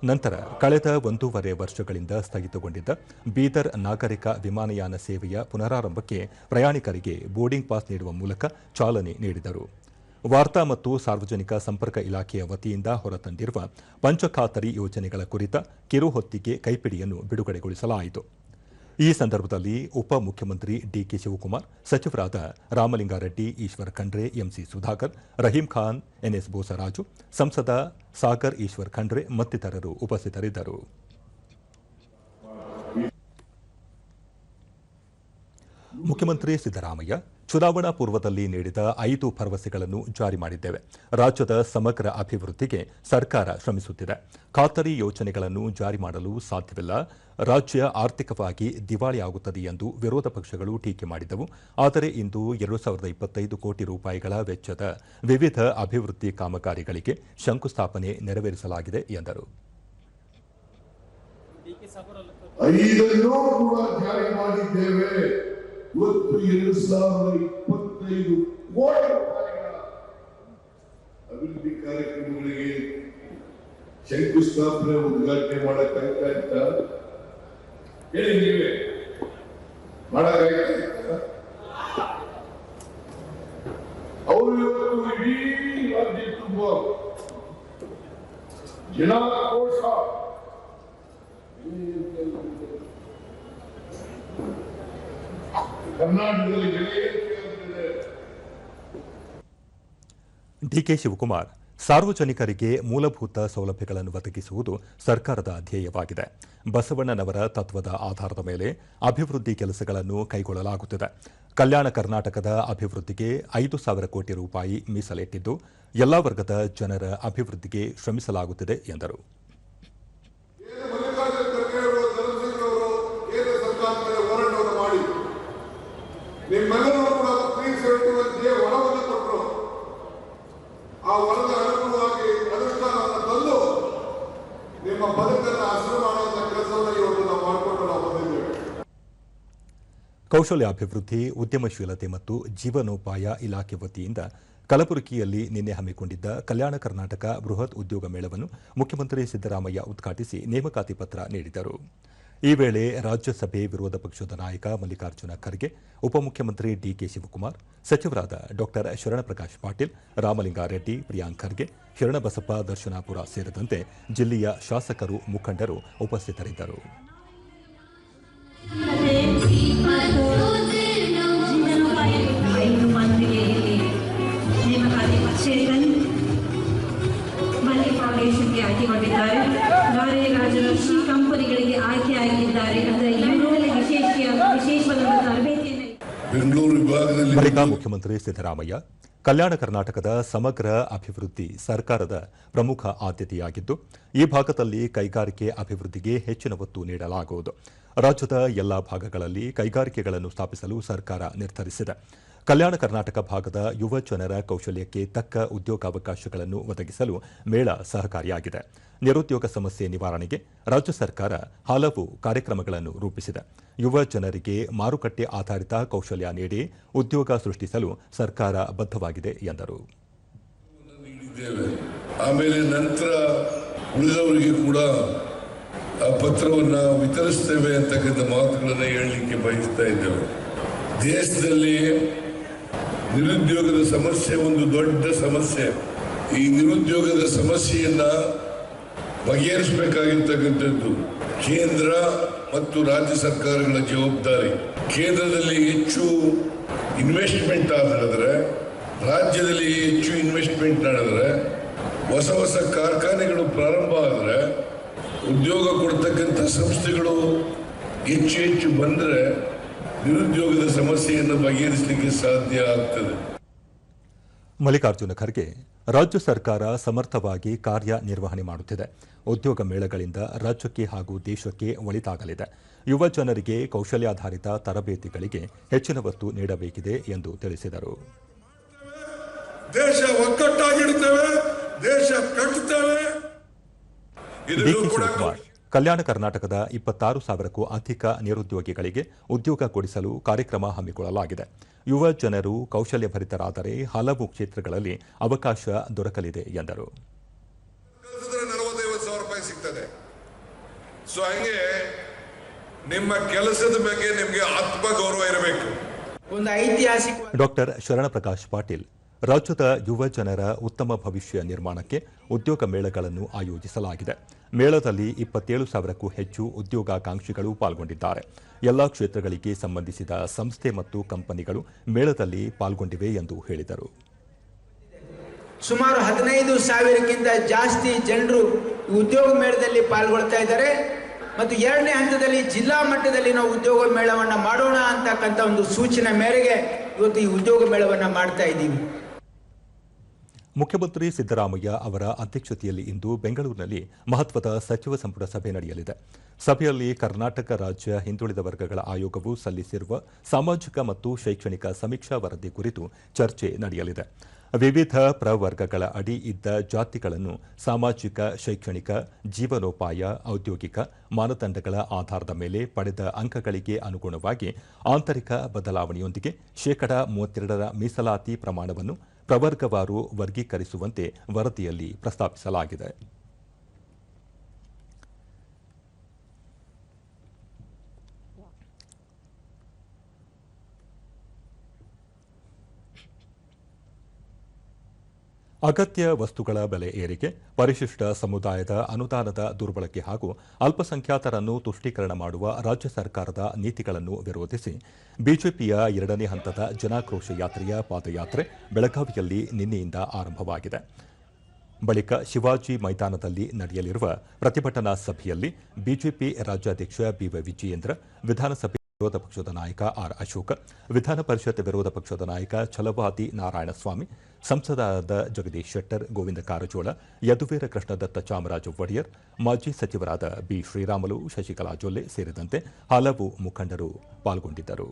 ನಂತರ ಕಳೆದ 1.5 ವರ್ಷಗಳಿಂದ ಸ್ಥಗಿತಗೊಂಡಿದ್ದ ಬೀದರ್ ನಾಗರಿಕ ವಿಮಾನಯಾನ ಸೇವೆಯ ಪುನರಾರಂಭಕ್ಕೆ ಪ್ರಯಾಣಿಕರಿಗೆ ಬೋರ್ಡಿಂಗ್ ಪಾಸ್ ನೀಡುವ ಮೂಲಕ ಚಾಲನೆ ನೀಡಿದರು. ವಾರ್ತಾ ಮತ್ತು ಸಾರ್ವಜನಿಕ ಸಂಪರ್ಕ ಇಲಾಖೆಯ ವತಿಯಿಂದ ಹೊರತಂದಿರುವ ಪಂಚಖಾತರಿ ಯೋಜನೆಗಳ ಕುರಿತ ಕಿರುಹೊತ್ತಿಗೆ ಕೈಪಿಡಿಯನ್ನು ಬಿಡುಗಡೆಗೊಳಿಸಲಾಯಿತು. ಈ ಸಂದರ್ಭದಲ್ಲಿ ಉಪಮುಖ್ಯಮಂತ್ರಿ ಡಿಕೆ ಶಿವಕುಮಾರ್, ಸಚಿವರಾದ ರಾಮಲಿಂಗಾರೆಡ್ಡಿ, ಈಶ್ವರ್ ಖಂಡ್ರೆ, ಎಂಸಿ ಸುಧಾಕರ್, ರಹೀಂ ಖಾನ್, ಎನ್ಎಸ್ ಬೋಸರಾಜು, ಸಂಸದ ಸಾಗರ್ ಈಶ್ವರ್ ಖಂಡ್ರೆ ಮತ್ತಿತರರು ಉಪಸ್ಥಿತರಿದ್ದರು. ಮುಖ್ಯಮಂತ್ರಿ ಸಿದ್ದರಾಮಯ್ಯ ಚುನಾವಣಾ ಪೂರ್ವದಲ್ಲಿ ನೀಡಿದ 5 ಭರವಸೆಗಳನ್ನು ಜಾರಿ ಮಾಡಿದ್ದೇವೆ. ರಾಜ್ಯದ ಸಮಗ್ರ ಅಭಿವೃದ್ಧಿಗೆ ಸರ್ಕಾರ ಶ್ರಮಿಸುತ್ತಿದೆ. ಖಾತರಿ ಯೋಜನೆಗಳನ್ನು ಜಾರಿ ಮಾಡಲು ಸಾಧ್ಯವಿಲ್ಲ. ರಾಜ್ಯ ಆರ್ಥಿಕವಾಗಿ ದಿವಾಳಿಯಾಗುತ್ತದೆ ಎಂದು ವಿರೋಧ ಪಕ್ಷಗಳು ಟೀಕೆ ಮಾಡಿದ್ದವು. ಆದರೆ ಇಂದು 2,025 ಕೋಟಿ ರೂಪಾಯಿಗಳ ವೆಚ್ಚದ ವಿವಿಧ ಅಭಿವೃದ್ಧಿ ಕಾಮಗಾರಿಗಳಿಗೆ ಶಂಕುಸ್ಥಾಪನೆ ನೆರವೇರಿಸಲಾಗಿದೆ ಎಂದರು. 5 ಕೂಡ ಜಾರಿ ಮಾಡಿದ್ದೇವೆ. ಇವತ್ತು 2,025 ಕೋಟಿ ರೂಪಾಯಿಗಳ ಅಭಿವೃದ್ಧಿ ಕಾರ್ಯಕ್ರಮಗಳಿಗೆ ಶಂಕುಸ್ಥಾಪನೆ ಉದ್ಘಾಟನೆ ಮಾಡಕ್ಕಾಗ್ತಾ ಹೇಳಿ ನೀವೇ ಮಾಡಕ್ಕಾಗ್ತಾ ಅವರು ಇವತ್ತು ಇಡೀ ರಾಜ್ಯ ತುಂಬ ಜನಾಕ್ರೋಶ ಕರ್ನಾಟಕದಲ್ಲಿ ಡಿಕೆ ಶಿವಕುಮಾರ್ ಸಾರ್ವಜನಿಕರಿಗೆ ಮೂಲಭೂತ ಸೌಲಭ್ಯಗಳನ್ನು ಒದಗಿಸುವುದು ಸರ್ಕಾರದ ಧ್ಯೇಯವಾಗಿದೆ. ಬಸವಣ್ಣನವರ ತತ್ವದ ಆಧಾರದ ಮೇಲೆ ಅಭಿವೃದ್ಧಿ ಕೆಲಸಗಳನ್ನು ಕೈಗೊಳ್ಳಲಾಗುತ್ತಿದೆ. ಕಲ್ಯಾಣ ಕರ್ನಾಟಕದ ಅಭಿವೃದ್ಧಿಗೆ 5,000 ಕೋಟಿ ರೂಪಾಯಿ ಮೀಸಲಿಟ್ಟಿದ್ದು ಎಲ್ಲಾ ವರ್ಗದ ಜನರ ಅಭಿವೃದ್ಧಿಗೆ ಶ್ರಮಿಸಲಾಗುತ್ತಿದೆ ಎಂದರು. ನಿಮ್ಮೆಲ್ಲರೂ ಕೂಡ 371 ಒಳವನ್ನು ಕೊಟ್ಟರು. ಆ ಒಳದ ಅನುಗುಣವಾಗಿ ಅನುಷ್ಠಾನವನ್ನು ತಂದು ನಿಮ್ಮ ಬದುಕನ್ನು ಹಸಿರು ಮಾಡುವಂತಹ ಕೆಲಸವನ್ನು ಇವತ್ತು ನಾವು ಮಾಡಿಕೊಂಡು ನಾವು ಬಂದಿದ್ದೇವೆ. ಕೌಶಲ್ಯಾಭಿವೃದ್ಧಿ, ಉದ್ಯಮಶೀಲತೆ ಮತ್ತು ಜೀವನೋಪಾಯ ಇಲಾಖೆ ವತಿಯಿಂದ ಕಲಬುರಗಿಯಲ್ಲಿ ನಿನ್ನೆ ಹಮ್ಮಿಕೊಂಡಿದ್ದ ಕಲ್ಯಾಣ ಕರ್ನಾಟಕ ಬೃಹತ್ ಉದ್ಯೋಗ ಮೇಳವನ್ನು ಮುಖ್ಯಮಂತ್ರಿ ಸಿದ್ದರಾಮಯ್ಯ ಉದ್ಘಾಟಿಸಿ ನೇಮಕಾತಿ ಪತ್ರ ನೀಡಿದರು. ಈ ವೇಳೆ ರಾಜ್ಯಸಭೆ ವಿರೋಧ ಪಕ್ಷದ ನಾಯಕ ಮಲ್ಲಿಕಾರ್ಜುನ ಖರ್ಗೆ, ಉಪಮುಖ್ಯಮಂತ್ರಿ ಡಿಕೆ ಶಿವಕುಮಾರ್, ಸಚಿವರಾದ ಡಾ ಶರಣಪ್ರಕಾಶ್ ಪಾಟೀಲ್, ರಾಮಲಿಂಗಾರೆಡ್ಡಿ, ಪ್ರಿಯಾಂಕ್ ಖರ್ಗೆ, ಶರಣಬಸಪ್ಪ ದರ್ಶನಾಪುರ ಸೇರಿದಂತೆ ಜಿಲ್ಲೆಯ ಶಾಸಕರು, ಮುಖಂಡರು ಉಪಸ್ಥಿತರಿದ್ದರು. ಫೌಂಡೇಶನ್ಗೆ ಆಯ್ಕೆಗೊಂಡಿದ್ದಾರೆ. ಬೇರೆ ರಾಜ್ಯದ ಕಂಪನಿಗಳಿಗೆ ಆಯ್ಕೆಯಾಗಿದ್ದಾರೆ. ಅಂದರೆ ಇವರಲ್ಲಿ ವಿಶೇಷವಾದ ತರಬೇತಿಯನ್ನು ಬೆಂಗಳೂರು ವಿಭಾಗದಲ್ಲಿ ಬಳಿಕ ಮುಖ್ಯಮಂತ್ರಿ ಸಿದ್ದರಾಮಯ್ಯ ಕಲ್ಯಾಣ ಕರ್ನಾಟಕದ ಸಮಗ್ರ ಅಭಿವೃದ್ಧಿ ಸರ್ಕಾರದ ಪ್ರಮುಖ ಆದ್ಯತೆಯಾಗಿದ್ದು ಈ ಭಾಗದಲ್ಲಿ ಕೈಗಾರಿಕೆ ಅಭಿವೃದ್ಧಿಗೆ ಹೆಚ್ಚಿನ ಒತ್ತು ನೀಡಲಾಗುವುದು. ರಾಜ್ಯದ ಎಲ್ಲಾ ಭಾಗಗಳಲ್ಲಿ ಕೈಗಾರಿಕೆಗಳನ್ನು ಸ್ಥಾಪಿಸಲು ಸರ್ಕಾರ ನಿರ್ಧರಿಸಿದೆ. ಕಲ್ಯಾಣ ಕರ್ನಾಟಕ ಭಾಗದ ಯುವ ಜನರ ಕೌಶಲ್ಯಕ್ಕೆ ತಕ್ಕ ಉದ್ಯೋಗಾವಕಾಶಗಳನ್ನು ಒದಗಿಸಲು ಮೇಳ ಸಹಕಾರಿಯಾಗಿದೆ. ನಿರುದ್ಯೋಗ ಸಮಸ್ಯೆ ನಿವಾರಣೆಗೆ ರಾಜ್ಯ ಸರ್ಕಾರ ಹಲವು ಕಾರ್ಯಕ್ರಮಗಳನ್ನು ರೂಪಿಸಿದೆ. ಯುವ ಜನರಿಗೆ ಮಾರುಕಟ್ಟೆ ಆಧಾರಿತ ಕೌಶಲ್ಯ ನೀಡಿ ಉದ್ಯೋಗ ಸೃಷ್ಟಿಸಲು ಸರ್ಕಾರ ಬದ್ಧವಾಗಿದೆ ಎಂದರು. ಆಮೇಲೆ ನಂತರ ಉಳಿದವರಿಗೆ ಕೂಡ ಆ ಪತ್ರವನ್ನು ವಿತರಿಸ್ತೇವೆ ಅಂತಕ್ಕಂಥ ಮಾತುಗಳನ್ನು ಹೇಳಲಿಕ್ಕೆ ಬಯಸ್ತಾ ಇದ್ದೇವೆ. ದೇಶದಲ್ಲಿ ನಿರುದ್ಯೋಗದ ಸಮಸ್ಯೆ ಒಂದು ದೊಡ್ಡ ಸಮಸ್ಯೆ. ಈ ನಿರುದ್ಯೋಗದ ಸಮಸ್ಯೆಯನ್ನ ಬಗೆಹರಿಸಬೇಕಾಗಿರ್ತಕ್ಕಂಥದ್ದು ಕೇಂದ್ರ ಮತ್ತು ರಾಜ್ಯ ಸರ್ಕಾರಗಳ ಜವಾಬ್ದಾರಿ. ಕೇಂದ್ರದಲ್ಲಿ ಹೆಚ್ಚು ಇನ್ವೆಸ್ಟ್ಮೆಂಟ್ ನಡೆದರೆ, ರಾಜ್ಯದಲ್ಲಿ ಹೆಚ್ಚು ಇನ್ವೆಸ್ಟ್ಮೆಂಟ್ ನಡೆದರೆ, ಹೊಸ ಹೊಸ ಕಾರ್ಖಾನೆಗಳು ಪ್ರಾರಂಭ ಆದರೆ, ಉದ್ಯೋಗ ಕೊಡ್ತಕ್ಕಂಥ ಸಂಸ್ಥೆಗಳು ಹೆಚ್ಚು ಹೆಚ್ಚು ಬಂದರೆ ನಿರುದ್ಯೋಗದ ಸಮಸ್ಯೆಯನ್ನು ಬಗೆಹರಿಸಲಿಕ್ಕೆ ಸಾಧ್ಯ ಆಗ್ತದೆ. ಮಲ್ಲಿಕಾರ್ಜುನ ಖರ್ಗೆ, ರಾಜ್ಯ ಸರ್ಕಾರ ಸಮರ್ಥವಾಗಿ ಕಾರ್ಯನಿರ್ವಹಣೆ ಮಾಡುತ್ತಿದೆ. ಉದ್ಯೋಗ ಮೇಳಗಳಿಂದ ರಾಜ್ಯಕ್ಕೆ ಹಾಗೂ ದೇಶಕ್ಕೆ ಒಳಿತಾಗಲಿದೆ. ಯುವ ಜನರಿಗೆ ಕೌಶಲ್ಯಾಧಾರಿತ ತರಬೇತಿಗಳಿಗೆ ಹೆಚ್ಚಿನ ಒತ್ತು ನೀಡಬೇಕಿದೆ ಎಂದು ತಿಳಿಸಿದರು. ದೇಶ ಒಗ್ಗಟ್ಟಾಗಿಡುತ್ತೇವೆ, ದೇಶ ಕಟ್ಟುತ್ತೇವೆ. ಡಿಕೆ ಶಿವಕುಮಾರ್, ಕಲ್ಯಾಣ ಕರ್ನಾಟಕದ 26,000ಕ್ಕೂ ಅಧಿಕ ನಿರುದ್ಯೋಗಿಗಳಿಗೆ ಉದ್ಯೋಗ ಕೊಡಿಸಲು ಕಾರ್ಯಕ್ರಮ ಹಮ್ಮಿಕೊಳ್ಳಲಾಗಿದೆ. ಯುವ ಜನರು ಕೌಶಲ್ಯಭರಿತರಾದರೆ ಹಲವು ಕ್ಷೇತ್ರಗಳಲ್ಲಿ ಅವಕಾಶ ದೊರಕಲಿದೆ ಎಂದರು. 45,000 ರೂಪಾಯಿ ಸಿಗ್ತದೆ. ಸೊ ಹಂಗೆ ನಿಮ್ಮ ಕೆಲಸದ ಬಗ್ಗೆ ನಿಮಗೆ ಆತ್ಮಗೌರವ ಇರಬೇಕು. ಒಂದು ಐತಿಹಾಸಿಕ ಡಾಕ್ಟರ್ ಶರಣಪ್ರಕಾಶ್ ಪಾಟೀಲ್, ರಾಜ್ಯದ ಯುವ ಜನರ ಉತ್ತಮ ಭವಿಷ್ಯ ನಿರ್ಮಾಣಕ್ಕೆ ಉದ್ಯೋಗ ಮೇಳಗಳನ್ನು ಆಯೋಜಿಸಲಾಗಿದೆ. ಮೇಳದಲ್ಲಿ 27,000ಕ್ಕೂ ಹೆಚ್ಚು ಉದ್ಯೋಗಾಕಾಂಕ್ಷಿಗಳು ಪಾಲ್ಗೊಂಡಿದ್ದಾರೆ. ಎಲ್ಲಾ ಕ್ಷೇತ್ರಗಳಿಗೆ ಸಂಬಂಧಿಸಿದ ಸಂಸ್ಥೆ ಮತ್ತು ಕಂಪನಿಗಳು ಮೇಳದಲ್ಲಿ ಪಾಲ್ಗೊಂಡಿವೆ ಎಂದು ಹೇಳಿದರು. ಸುಮಾರು 15,000ಕ್ಕಿಂತ ಜಾಸ್ತಿ ಜನರು ಉದ್ಯೋಗ ಮೇಳದಲ್ಲಿ ಪಾಲ್ಗೊಳ್ತಾ ಇದ್ದಾರೆ. ಮತ್ತು ಎರಡನೇ ಹಂತದಲ್ಲಿ ಜಿಲ್ಲಾ ಮಟ್ಟದಲ್ಲಿ ನಾವು ಉದ್ಯೋಗ ಮೇಳವನ್ನು ಮಾಡೋಣ ಅಂತಕ್ಕಂಥ ಒಂದು ಸೂಚನೆ ಮೇರೆಗೆ ಇವತ್ತು ಈ ಉದ್ಯೋಗ ಮೇಳವನ್ನು ಮಾಡ್ತಾ ಇದ್ದೀವಿ. ಮುಖ್ಯಮಂತ್ರಿ ಸಿದ್ದರಾಮಯ್ಯ ಅವರ ಅಧ್ಯಕ್ಷತೆಯಲ್ಲಿ ಇಂದು ಬೆಂಗಳೂರಿನಲ್ಲಿ ಮಹತ್ವದ ಸಚಿವ ಸಂಪುಟ ಸಭೆ ನಡೆಯಲಿದೆ. ಸಭೆಯಲ್ಲಿ ಕರ್ನಾಟಕ ರಾಜ್ಯ ಹಿಂದುಳಿದ ವರ್ಗಗಳ ಆಯೋಗವು ಸಲ್ಲಿಸಿರುವ ಸಾಮಾಜಿಕ ಮತ್ತು ಶೈಕ್ಷಣಿಕ ಸಮೀಕ್ಷಾ ವರದಿ ಕುರಿತು ಚರ್ಚೆ ನಡೆಯಲಿದೆ. ವಿವಿಧ ಪ್ರವರ್ಗಗಳ ಅಡಿ ಇದ್ದ ಜಾತಿಗಳನ್ನು ಸಾಮಾಜಿಕ, ಶೈಕ್ಷಣಿಕ, ಜೀವನೋಪಾಯ, ಔದ್ಯೋಗಿಕ ಮಾನದಂಡಗಳ ಆಧಾರದ ಮೇಲೆ ಪಡೆದ ಅಂಕಗಳಿಗೆ ಅನುಗುಣವಾಗಿ ಆಂತರಿಕ ಬದಲಾವಣೆಯೊಂದಿಗೆ ಶೇಕಡಾ 32ರ ಮೀಸಲಾತಿ ಪ್ರಮಾಣವನ್ನು ಪ್ರವರ್ಗವಾರು ವರ್ಗೀಕರಿಸುವಂತೆ ವರದಿಯಲ್ಲಿ ಪ್ರಸ್ತಾಪಿಸಲಾಗಿದೆ. ಅಗತ್ಯ ವಸ್ತುಗಳ ಬೆಲೆ ಏರಿಕೆ, ಪರಿಶಿಷ್ಟ ಸಮುದಾಯದ ಅನುದಾನದ ದುರ್ಬಳಕೆ ಹಾಗೂ ಅಲ್ಪಸಂಖ್ಯಾತರನ್ನು ತುಷ್ಟೀಕರಣ ಮಾಡುವ ರಾಜ್ಯ ಸರ್ಕಾರದ ನೀತಿಗಳನ್ನು ವಿರೋಧಿಸಿ ಬಿಜೆಪಿಯ 2ನೇ ಹಂತದ ಜನಾಕ್ರೋಶ ಯಾತ್ರೆಯ ಪಾದಯಾತ್ರೆ ಬೆಳಗಾವಿಯಲ್ಲಿ ನಿನ್ನೆಯಿಂದ ಆರಂಭವಾಗಿದೆ. ಬಳಿಕ ಶಿವಾಜಿ ಮೈದಾನದಲ್ಲಿ ನಡೆಯಲಿರುವ ಪ್ರತಿಭಟನಾ ಸಭೆಯಲ್ಲಿ ಬಿಜೆಪಿ ರಾಜ್ಯಾಧ್ಯಕ್ಷ ಬಿವೈ ವಿಜಯೇಂದ್ರ, ವಿಧಾನಸಭೆ ವಿರೋಧ ಪಕ್ಷದ ನಾಯಕ ಆರ್ ಅಶೋಕ, ವಿಧಾನ ಪರಿಷತ್ ವಿರೋಧ ಪಕ್ಷದ ನಾಯಕ ಛಲವಾದಿ ನಾರಾಯಣಸ್ವಾಮಿ, ಸಂಸದರಾದ ಜಗದೀಶ್ ಶೆಟ್ಟರ್, ಗೋವಿಂದ ಕಾರಜೋಳ, ಯದುವೀರ ಕೃಷ್ಣದತ್ತ ಚಾಮರಾಜ ಒಡೆಯರ್, ಮಾಜಿ ಸಚಿವರಾದ ಬಿ ಶ್ರೀರಾಮುಲು, ಶಶಿಕಲಾ ಜೊಲ್ಲೆ ಸೇರಿದಂತೆ ಹಲವು ಮುಖಂಡರು ಪಾಲ್ಗೊಂಡಿದ್ದರು.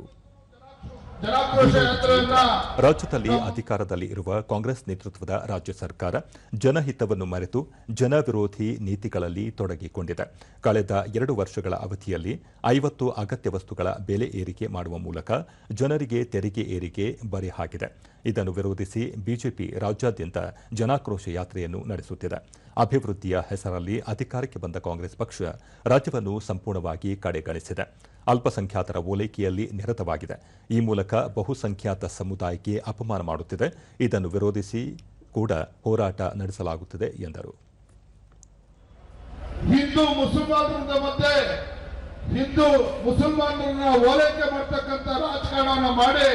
ರಾಜ್ಯದಲ್ಲಿ ಅಧಿಕಾರದಲ್ಲಿ ಇರುವ ಕಾಂಗ್ರೆಸ್ ನೇತೃತ್ವದ ರಾಜ್ಯ ಸರ್ಕಾರ ಜನಹಿತವನ್ನು ಮರೆತು ಜನವಿರೋಧಿ ನೀತಿಗಳಲ್ಲಿ ತೊಡಗಿಕೊಂಡಿದೆ. ಕಳೆದ 2 ವರ್ಷಗಳ ಅವಧಿಯಲ್ಲಿ 50 ಅಗತ್ಯ ವಸ್ತುಗಳ ಬೆಲೆ ಏರಿಕೆ ಮಾಡುವ ಮೂಲಕ ಜನರಿಗೆ ತೆರಿಗೆ ಏರಿಕೆ ಬರೆ ಹಾಕಿದೆ. ಇದನ್ನು ವಿರೋಧಿಸಿ ಬಿಜೆಪಿ ರಾಜ್ಯಾದ್ಯಂತ ಜನಾಕ್ರೋಶ ಯಾತ್ರೆಯನ್ನು ನಡೆಸುತ್ತಿದೆ. ಅಭಿವೃದ್ಧಿಯ ಹೆಸರಲ್ಲಿ ಅಧಿಕಾರಕ್ಕೆ ಬಂದ ಕಾಂಗ್ರೆಸ್ ಪಕ್ಷ ರಾಜ್ಯವನ್ನು ಸಂಪೂರ್ಣವಾಗಿ ಕಡೆಗಣಿಸಿದೆ. ಅಲ್ಪಸಂಖ್ಯಾತರ ಓಲೈಕೆಯಲ್ಲಿ ನಿರತವಾಗಿದೆ. ಈ ಮೂಲಕ ಬಹುಸಂಖ್ಯಾತ ಸಮುದಾಯಕ್ಕೆ ಅಪಮಾನ ಮಾಡುತ್ತಿದೆ. ಇದನ್ನು ವಿರೋಧಿಸಿ ಕೂಡ ಹೋರಾಟ ನಡೆಸಲಾಗುತ್ತಿದೆ ಎಂದರು. ಹಿಂದೂ ಮುಸಲ್ಮಾನರನ್ನ ಓಲೈಕೆ ಮಾಡ್ತಕ್ಕಂಥ ರಾಜಕಾರಣವನ್ನು ಮಾಡಿ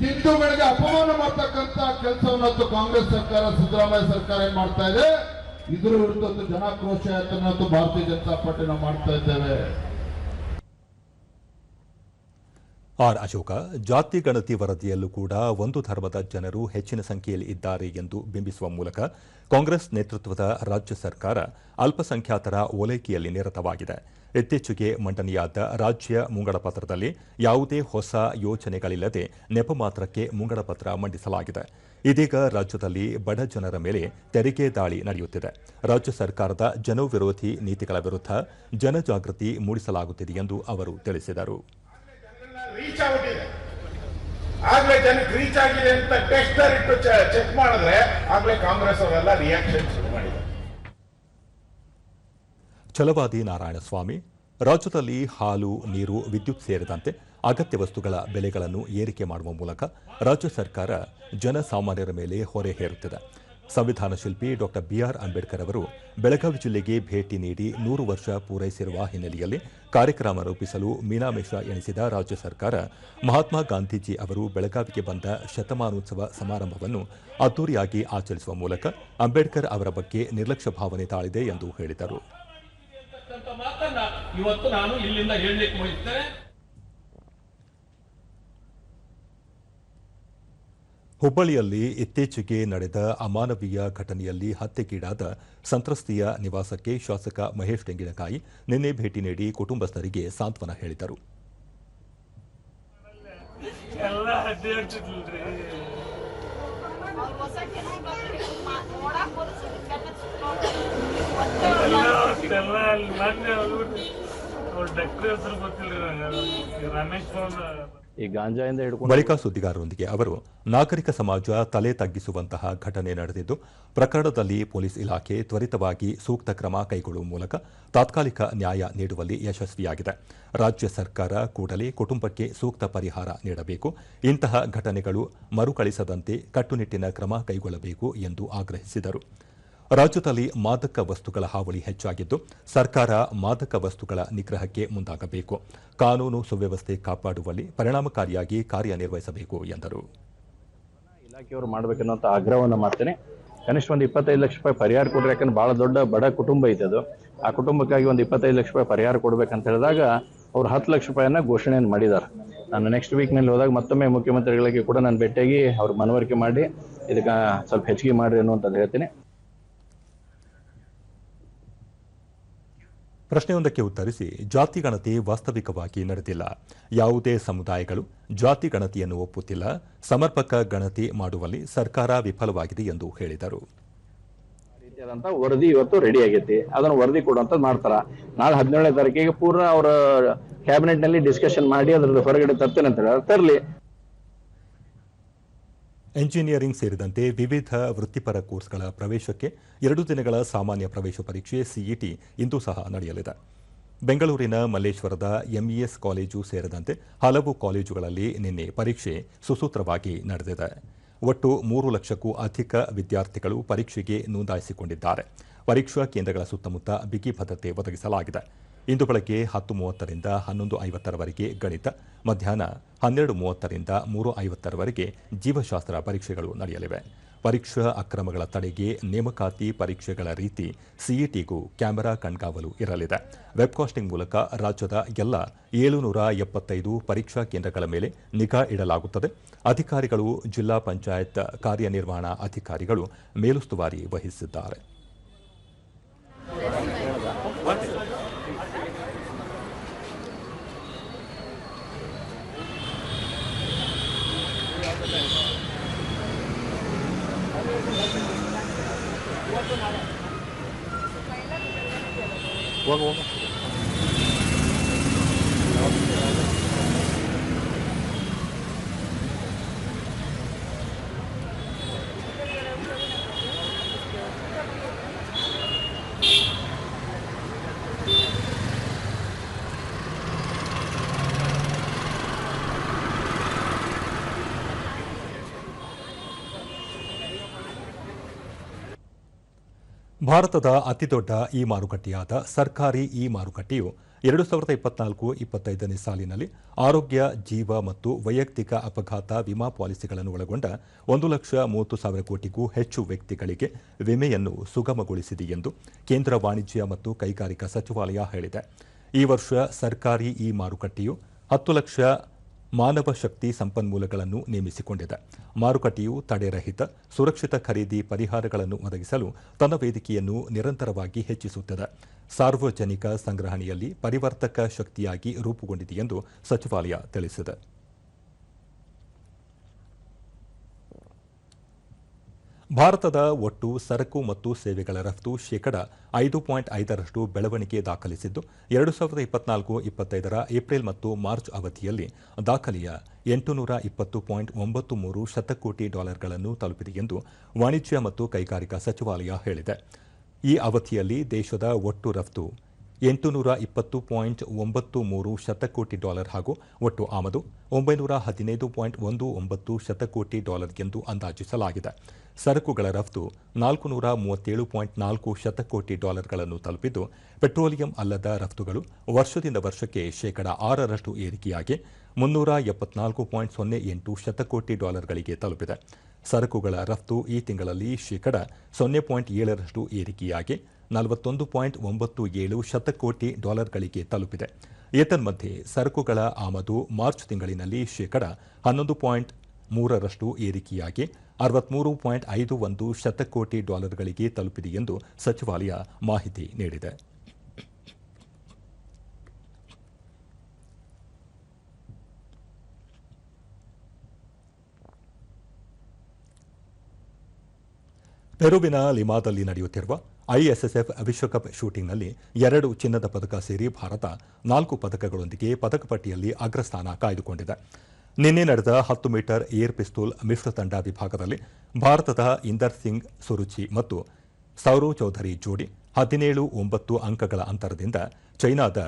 ಹಿಂದೂಗಳಿಗೆ ಅಪಮಾನ ಮಾಡ್ತಕ್ಕಂಥ ಕೆಲಸವನ್ನು ಕಾಂಗ್ರೆಸ್ ಸರ್ಕಾರ, ಸಿದ್ದರಾಮಯ್ಯ ಸರ್ಕಾರ ಏನ್ ಮಾಡ್ತಾ ಇದೆ, ಇದರ ವಿರುದ್ಧ ಜನಾಕ್ರೋಶ ಯಾತ್ರೆಯನ್ನು ಭಾರತೀಯ ಜನತಾ ಪಾರ್ಟಿ ನಾವು ಮಾಡ್ತಾ ಇದ್ದೇವೆ. ಆರ್ ಅಶೋಕ, ಜಾತಿ ಗಣತಿ ವರದಿಯಲ್ಲೂ ಕೂಡ ಒಂದು ಧರ್ಮದ ಜನರು ಹೆಚ್ಚಿನ ಸಂಖ್ಯೆಯಲ್ಲಿ ಇದ್ದಾರೆ ಎಂದು ಬಿಂಬಿಸುವ ಮೂಲಕ ಕಾಂಗ್ರೆಸ್ ನೇತೃತ್ವದ ರಾಜ್ಯ ಸರ್ಕಾರ ಅಲ್ಪಸಂಖ್ಯಾತರ ಓಲೈಕೆಯಲ್ಲಿ ನಿರತವಾಗಿದೆ. ಇತ್ತೀಚೆಗೆ ಮಂಡನೆಯಾದ ರಾಜ್ಯ ಮುಂಗಡಪತ್ರದಲ್ಲಿ ಯಾವುದೇ ಹೊಸ ಯೋಜನೆಗಳಿಲ್ಲದೆ ನೆಪ ಮಾತ್ರಕ್ಕೆ ಮುಂಗಡಪತ್ರ ಮಂಡಿಸಲಾಗಿದೆ. ಇದೀಗ ರಾಜ್ಯದಲ್ಲಿ ಬಡ ಜನರ ಮೇಲೆ ತೆರಿಗೆ ದಾಳಿ ನಡೆಯುತ್ತಿದೆ. ರಾಜ್ಯ ಸರ್ಕಾರದ ಜನವಿರೋಧಿ ನೀತಿಗಳ ವಿರುದ್ಧ ಜನಜಾಗೃತಿ ಮೂಡಿಸಲಾಗುತ್ತಿದೆ ಎಂದು ಅವರು ತಿಳಿಸಿದರು. ರೀಚ್ ಆಗಿದೆ, ಆಗ್ಲೇ ಜನಕ್ಕೆ ರೀಚ್ ಆಗಿದೆ ಅಂತ ಟೆಸ್ಟರ್ ಇಟ್ಟು ಚೆಕ್ ಮಾಡಿದ್ರೆ ಆಗ್ಲೇ ಕಾಂಗ್ರೆಸ್ ಅವರೆಲ್ಲ ರಿಯಾಕ್ಷನ್ ಶುರು ಮಾಡಿದ್ದಾರೆ. ಛಲವಾದಿ ನಾರಾಯಣಸ್ವಾಮಿ, ರಾಜ್ಯದಲ್ಲಿ ಹಾಲು, ನೀರು, ವಿದ್ಯುತ್ ಸೇರಿದಂತೆ ಅಗತ್ಯ ವಸ್ತುಗಳ ಬೆಲೆಗಳನ್ನು ಏರಿಕೆ ಮಾಡುವ ಮೂಲಕ ರಾಜ್ಯ ಸರ್ಕಾರ ಜನಸಾಮಾನ್ಯರ ಮೇಲೆ ಹೊರೆ ಹೇರುತ್ತಿದೆ. ಸಂವಿಧಾನ ಶಿಲ್ಪಿ ಡಾಕ್ಟರ್ ಬಿಆರ್ ಅಂಬೇಡ್ಕರ್ ಅವರು ಬೆಳಗಾವಿ ಜಿಲ್ಲೆಗೆ ಭೇಟಿ ನೀಡಿ 100 ವರ್ಷ ಪೂರೈಸಿರುವ ಹಿನ್ನೆಲೆಯಲ್ಲಿ ಕಾರ್ಯಕ್ರಮ ರೂಪಿಸಲು ಮೀನಾಮೇಷ ಎಣಿಸಿದ ರಾಜ್ಯ ಸರ್ಕಾರ ಮಹಾತ್ಮ ಗಾಂಧೀಜಿ ಅವರು ಬೆಳಗಾವಿಗೆ ಬಂದ ಶತಮಾನೋತ್ಸವ ಸಮಾರಂಭವನ್ನು ಅದ್ದೂರಿಯಾಗಿ ಆಚರಿಸುವ ಮೂಲಕ ಅಂಬೇಡ್ಕರ್ ಅವರ ಬಗ್ಗೆ ನಿರ್ಲಕ್ಷ್ಯ ಭಾವನೆ ತಾಳಿದೆ ಎಂದು ಹೇಳಿದರು. ಇವತ್ತು ನಾನು ಇಲ್ಲಿಂದ ಹೇಳಲಿಕ್ಕೆ ಬಯಸ್ತೇನೆ. ಹುಬ್ಬಳ್ಳಿಯಲ್ಲಿ ಇತ್ತೀಚೆಗೆ ನಡೆದ ಅಮಾನವೀಯ ಘಟನೆಯಲ್ಲಿ ಹತ್ಯೆಗೀಡಾದ ಸಂತ್ರಸ್ತೆಯ ನಿವಾಸಕ್ಕೆ ಶಾಸಕ ಮಹೇಶ್ ತೆಂಗಿನಕಾಯಿ ನಿನ್ನೆ ಭೇಟಿ ನೀಡಿ ಕುಟುಂಬಸ್ಥರಿಗೆ ಸಾಂತ್ವನ ಹೇಳಿದರು. ಬಳಿಕ ಸುದ್ದಿಗಾರರೊಂದಿಗೆ ಅವರು ನಾಗರಿಕ ಸಮಾಜ ತಲೆ ತಗ್ಗಿಸುವಂತಹ ಘಟನೆ ನಡೆದಿದ್ದು, ಪ್ರಕರಣದಲ್ಲಿ ಪೊಲೀಸ್ ಇಲಾಖೆ ತ್ವರಿತವಾಗಿ ಸೂಕ್ತ ಕ್ರಮ ಕೈಗೊಳ್ಳುವ ಮೂಲಕ ತಾತ್ಕಾಲಿಕ ನ್ಯಾಯ ನೀಡುವಲ್ಲಿ ಯಶಸ್ವಿಯಾಗಿದೆ. ರಾಜ್ಯ ಸರ್ಕಾರ ಕೂಡಲೇ ಕುಟುಂಬಕ್ಕೆ ಸೂಕ್ತ ಪರಿಹಾರ ನೀಡಬೇಕು, ಇಂತಹ ಘಟನೆಗಳು ಮರುಕಳಿಸದಂತೆ ಕಟ್ಟುನಿಟ್ಟಿನ ಕ್ರಮ ಕೈಗೊಳ್ಳಬೇಕು ಎಂದು ಆಗ್ರಹಿಸಿದರು. ರಾಜ್ಯದಲ್ಲಿ ಮಾದಕ ವಸ್ತುಗಳ ಹಾವಳಿ ಹೆಚ್ಚಾಗಿದ್ದು, ಸರ್ಕಾರ ಮಾದಕ ವಸ್ತುಗಳ ನಿಗ್ರಹಕ್ಕೆ ಮುಂದಾಗಬೇಕು, ಕಾನೂನು ಸುವ್ಯವಸ್ಥೆ ಕಾಪಾಡುವಲ್ಲಿ ಪರಿಣಾಮಕಾರಿಯಾಗಿ ಕಾರ್ಯನಿರ್ವಹಿಸಬೇಕು ಎಂದರು. ಇಲಾಖೆಯವರು ಮಾಡಬೇಕನ್ನುವಂಥ ಆಗ್ರಹವನ್ನು ಮಾಡ್ತೇನೆ. ಕನಿಷ್ಠ ಒಂದು 25 ಲಕ್ಷ ರೂಪಾಯಿ ಪರಿಹಾರ ಕೊಡ್ರಿ. ಯಾಕಂದ್ರೆ ಬಹಳ ದೊಡ್ಡ ಬಡ ಕುಟುಂಬ ಇದೆ ಅದು. ಆ ಕುಟುಂಬಕ್ಕಾಗಿ ಒಂದು 25 ಲಕ್ಷ ರೂಪಾಯಿ ಪರಿಹಾರ ಕೊಡ್ಬೇಕಂತ ಹೇಳಿದಾಗ ಅವ್ರು 10 ಲಕ್ಷ ರೂಪಾಯಿಯನ್ನ ಘೋಷಣೆಯನ್ನು ಮಾಡಿದ್ದಾರೆ. ನಾನು ನೆಕ್ಸ್ಟ್ ವೀಕ್ನಲ್ಲಿ ಹೋದಾಗ ಮತ್ತೊಮ್ಮೆ ಮುಖ್ಯಮಂತ್ರಿಗಳಿಗೆ ಕೂಡ ನಾನು ಭೇಟಿಯಾಗಿ ಅವ್ರ ಮನವರಿಕೆ ಮಾಡಿ ಇದಕ್ಕೆ ಸ್ವಲ್ಪ ಹೆಚ್ಚಿಗೆ ಮಾಡಿರಿ ಅನ್ನುವಂಥದ್ದು ಹೇಳ್ತೀನಿ. ಪ್ರಶ್ನೆಯೊಂದಕ್ಕೆ ಉತ್ತರಿಸಿ, ಜಾತಿ ಗಣತಿ ವಾಸ್ತವಿಕವಾಗಿ ನಡೆದಿಲ್ಲ. ಯಾವುದೇ ಸಮುದಾಯಗಳು ಜಾತಿ ಗಣತಿಯನ್ನು ಒಪ್ಪುತ್ತಿಲ್ಲ. ಸಮರ್ಪಕ ಗಣತಿ ಮಾಡುವಲ್ಲಿ ಸರ್ಕಾರ ವಿಫಲವಾಗಿದೆ ಎಂದು ಹೇಳಿದರು. ವರದಿ ಇವತ್ತು ರೆಡಿ ಆಗೈತಿ, ಅದನ್ನು ವರದಿ ಕೊಡುವಂಥದ್ದು ಮಾಡ್ತಾರ. ನಾಳೆ 17ನೇ ತಾರೀಕಿಗೆ ಪೂರ್ಣ ಅವರ ಕ್ಯಾಬಿನೆಟ್ ನಲ್ಲಿ ಡಿಸ್ಕಷನ್ ಮಾಡಿ ಅದರದ್ದು ಹೊರಗಡೆ ತರ್ತೇನೆ ಅಂತ ಹೇಳಿ ತರಲಿ. ಎಂಜಿನಿಯರಿಂಗ್ ಸೇರಿದಂತೆ ವಿವಿಧ ವೃತ್ತಿಪರ ಕೋರ್ಸ್ಗಳ ಪ್ರವೇಶಕ್ಕೆ 2 ದಿನಗಳ ಸಾಮಾನ್ಯ ಪ್ರವೇಶ ಪರೀಕ್ಷೆ ಸಿಇಟಿ ಇಂದು ಸಹ ನಡೆಯಲಿದೆ. ಬೆಂಗಳೂರಿನ ಮಲ್ಲೇಶ್ವರದ ಎಂಇಎಸ್ ಕಾಲೇಜು ಸೇರಿದಂತೆ ಹಲವು ಕಾಲೇಜುಗಳಲ್ಲಿ ನಿನ್ನೆ ಪರೀಕ್ಷೆ ಸುಸೂತ್ರವಾಗಿ ನಡೆದಿದೆ. ಒಟ್ಟು 3 ಲಕ್ಷಕ್ಕೂ ಅಧಿಕ ವಿದ್ಯಾರ್ಥಿಗಳು ಪರೀಕ್ಷೆಗೆ ನೋಂದಾಯಿಸಿಕೊಂಡಿದ್ದಾರೆ. ಪರೀಕ್ಷಾ ಕೇಂದ್ರಗಳ ಸುತ್ತಮುತ್ತ ಬಿಗಿ ಭದ್ರತೆ ಒದಗಿಸಲಾಗಿದೆ. ಇಂದು ಬೆಳಗ್ಗೆ 10:30ರಿಂದ 11:50ರವರೆಗೆ ಗಣಿತ, ಮಧ್ಯಾಹ್ನ 12:30ರಿಂದ 3:50ರವರೆಗೆ ಜೀವಶಾಸ್ತ್ರ ಪರೀಕ್ಷೆಗಳು ನಡೆಯಲಿವೆ. ಪರೀಕ್ಷಾ ಅಕ್ರಮಗಳ ತಡೆಗೆ ನೇಮಕಾತಿ ಪರೀಕ್ಷೆಗಳ ರೀತಿ ಸಿಇಟಿಗೂ ಕ್ಯಾಮೆರಾ ಕಣ್ಗಾವಲು ಇರಲಿದೆ. ವೆಬ್ಕಾಸ್ಟಿಂಗ್ ಮೂಲಕ ರಾಜ್ಯದ ಎಲ್ಲ 775 ಪರೀಕ್ಷಾ ಕೇಂದ್ರಗಳ ಮೇಲೆ ನಿಗಾ ಇಡಲಾಗುತ್ತದೆ. ಅಧಿಕಾರಿಗಳು, ಜಿಲ್ಲಾ ಪಂಚಾಯತ್ ಕಾರ್ಯನಿರ್ವಹಣಾ ಅಧಿಕಾರಿಗಳು ಮೇಲುಸ್ತುವಾರಿ ವಹಿಸಿದ್ದಾರೆ. ಭಾರತದ ಅತಿದೊಡ್ಡ ಇ ಮಾರುಕಟ್ಟೆಯಾದ ಸರ್ಕಾರಿ ಇ ಮಾರುಕಟ್ಟೆಯು 2024-25ನೇ ಸಾಲಿನಲ್ಲಿ ಆರೋಗ್ಯ, ಜೀವ ಮತ್ತು ವೈಯಕ್ತಿಕ ಅಪಘಾತ ವಿಮಾ ಪಾಲಿಸಿಗಳನ್ನು ಒಳಗೊಂಡ 1,30,000 ಕೋಟಿಗೂ ಹೆಚ್ಚು ವ್ಯಕ್ತಿಗಳಿಗೆ ವಿಮೆಯನ್ನು ಸುಗಮಗೊಳಿಸಿದೆ ಎಂದು ಕೇಂದ್ರ ವಾಣಿಜ್ಯ ಮತ್ತು ಕೈಗಾರಿಕಾ ಸಚಿವಾಲಯ ಹೇಳಿದೆ. ಈ ವರ್ಷ ಸರ್ಕಾರಿ ಇ ಮಾರುಕಟ್ಟೆಯು 10 ಲಕ್ಷ ಮಾನವ ಶಕ್ತಿ ಸಂಪನ್ಮೂಲಗಳನ್ನು ನೇಮಿಸಿಕೊಂಡಿದೆ. ಮಾರುಕಟ್ಟೆಯು ತಡೆರಹಿತ, ಸುರಕ್ಷಿತ ಖರೀದಿ ಪರಿಹಾರಗಳನ್ನು ಒದಗಿಸಲು ತನ್ನ ವೇದಿಕೆಯನ್ನು ನಿರಂತರವಾಗಿ ಹೆಚ್ಚಿಸುತ್ತದೆ. ಸಾರ್ವಜನಿಕ ಸಂಗ್ರಹಣೆಯಲ್ಲಿ ಪರಿವರ್ತಕ ಶಕ್ತಿಯಾಗಿ ರೂಪುಗೊಂಡಿದೆ ಎಂದು ಸಚಿವಾಲಯ ತಿಳಿಸಿದೆ. ಭಾರತದ ಒಟ್ಟು ಸರಕು ಮತ್ತು ಸೇವೆಗಳ ರಫ್ತು ಶೇಕಡ 5.5ರಷ್ಟು ಬೆಳವಣಿಗೆ ದಾಖಲಿಸಿದ್ದು, 2024-25ರ ಏಪ್ರಿಲ್ ಮತ್ತು ಮಾರ್ಚ್ ಅವಧಿಯಲ್ಲಿ ದಾಖಲೆಯ $820.93 ಶತಕೋಟಿ ಡಾಲರ್ಗಳನ್ನು ತಲುಪಿದೆ ಎಂದು ವಾಣಿಜ್ಯ ಮತ್ತು ಕೈಗಾರಿಕಾ ಸಚಿವಾಲಯ ಹೇಳಿದೆ. ಈ ಅವಧಿಯಲ್ಲಿ ದೇಶದ ಒಟ್ಟು ರಫ್ತು $820.93 ಶತಕೋಟಿ ಡಾಲರ್ ಹಾಗೂ ಒಟ್ಟು ಆಮದು $915.19 ಶತಕೋಟಿ ಡಾಲರ್ ಎಂದು ಅಂದಾಜಿಸಲಾಗಿದೆ. ಸರಕುಗಳ ರಫ್ತು $437.4 ಶತಕೋಟಿ ಡಾಲರ್ಗಳನ್ನು ತಲುಪಿದ್ದು, ಪೆಟ್ರೋಲಿಯಂ ಅಲ್ಲದ ರಫ್ತುಗಳು ವರ್ಷದಿಂದ ವರ್ಷಕ್ಕೆ ಶೇಕಡ 6ರಷ್ಟು ಏರಿಕೆಯಾಗಿ $374.08 ಶತಕೋಟಿ ಡಾಲರ್ಗಳಿಗೆ ತಲುಪಿದೆ. ಸರಕುಗಳ ರಫ್ತು ಈ ತಿಂಗಳಲ್ಲಿ ಶೇಕಡ 0.7ರಷ್ಟು ಏರಿಕೆಯಾಗಿ $41.97 ಶತಕೋಟಿ ಡಾಲರ್ಗಳಿಗೆ ತಲುಪಿದೆ. ಏತನ್ಮಧ್ಯೆ ಸರಕುಗಳ ಆಮದು ಮಾರ್ಚ್ ತಿಂಗಳಿನಲ್ಲಿ ಶೇಕಡ 11.3ರಷ್ಟು ಏರಿಕೆಯಾಗಿ $63.51 ಶತಕೋಟಿ ಡಾಲರ್ಗಳಿಗೆ ತಲುಪಿದೆ ಎಂದು ಸಚಿವಾಲಯ ಮಾಹಿತಿ ನೀಡಿದೆ. ಪೆರುವಿನ ಲಿಮಾದಲ್ಲಿ ನಡೆಯುತ್ತಿರುವ ಐಎಸ್ಎಸ್ಎಫ್ ವಿಶ್ವಕಪ್ ಶೂಟಿಂಗ್ನಲ್ಲಿ 2 ಚಿನ್ನದ ಪದಕ ಸೇರಿ ಭಾರತ 4 ಪದಕಗಳೊಂದಿಗೆ ಪದಕ ಪಟ್ಟಿಯಲ್ಲಿ ಅಗ್ರಸ್ಥಾನ ಕಾಯ್ದುಕೊಂಡಿದೆ. ನಿನ್ನೆ ನಡೆದ 10 ಮೀಟರ್ ಏರ್ ಪಿಸ್ತೂಲ್ ಮಿಶ್ರ ತಂಡ ವಿಭಾಗದಲ್ಲಿ ಭಾರತದ ಇಂದರ್ ಸಿಂಗ್ ಸುರುಚಿ ಮತ್ತು ಸೌರವ್ ಚೌಧರಿ ಜೋಡಿ 17-9 ಅಂಕಗಳ ಅಂತರದಿಂದ ಚೈನಾದ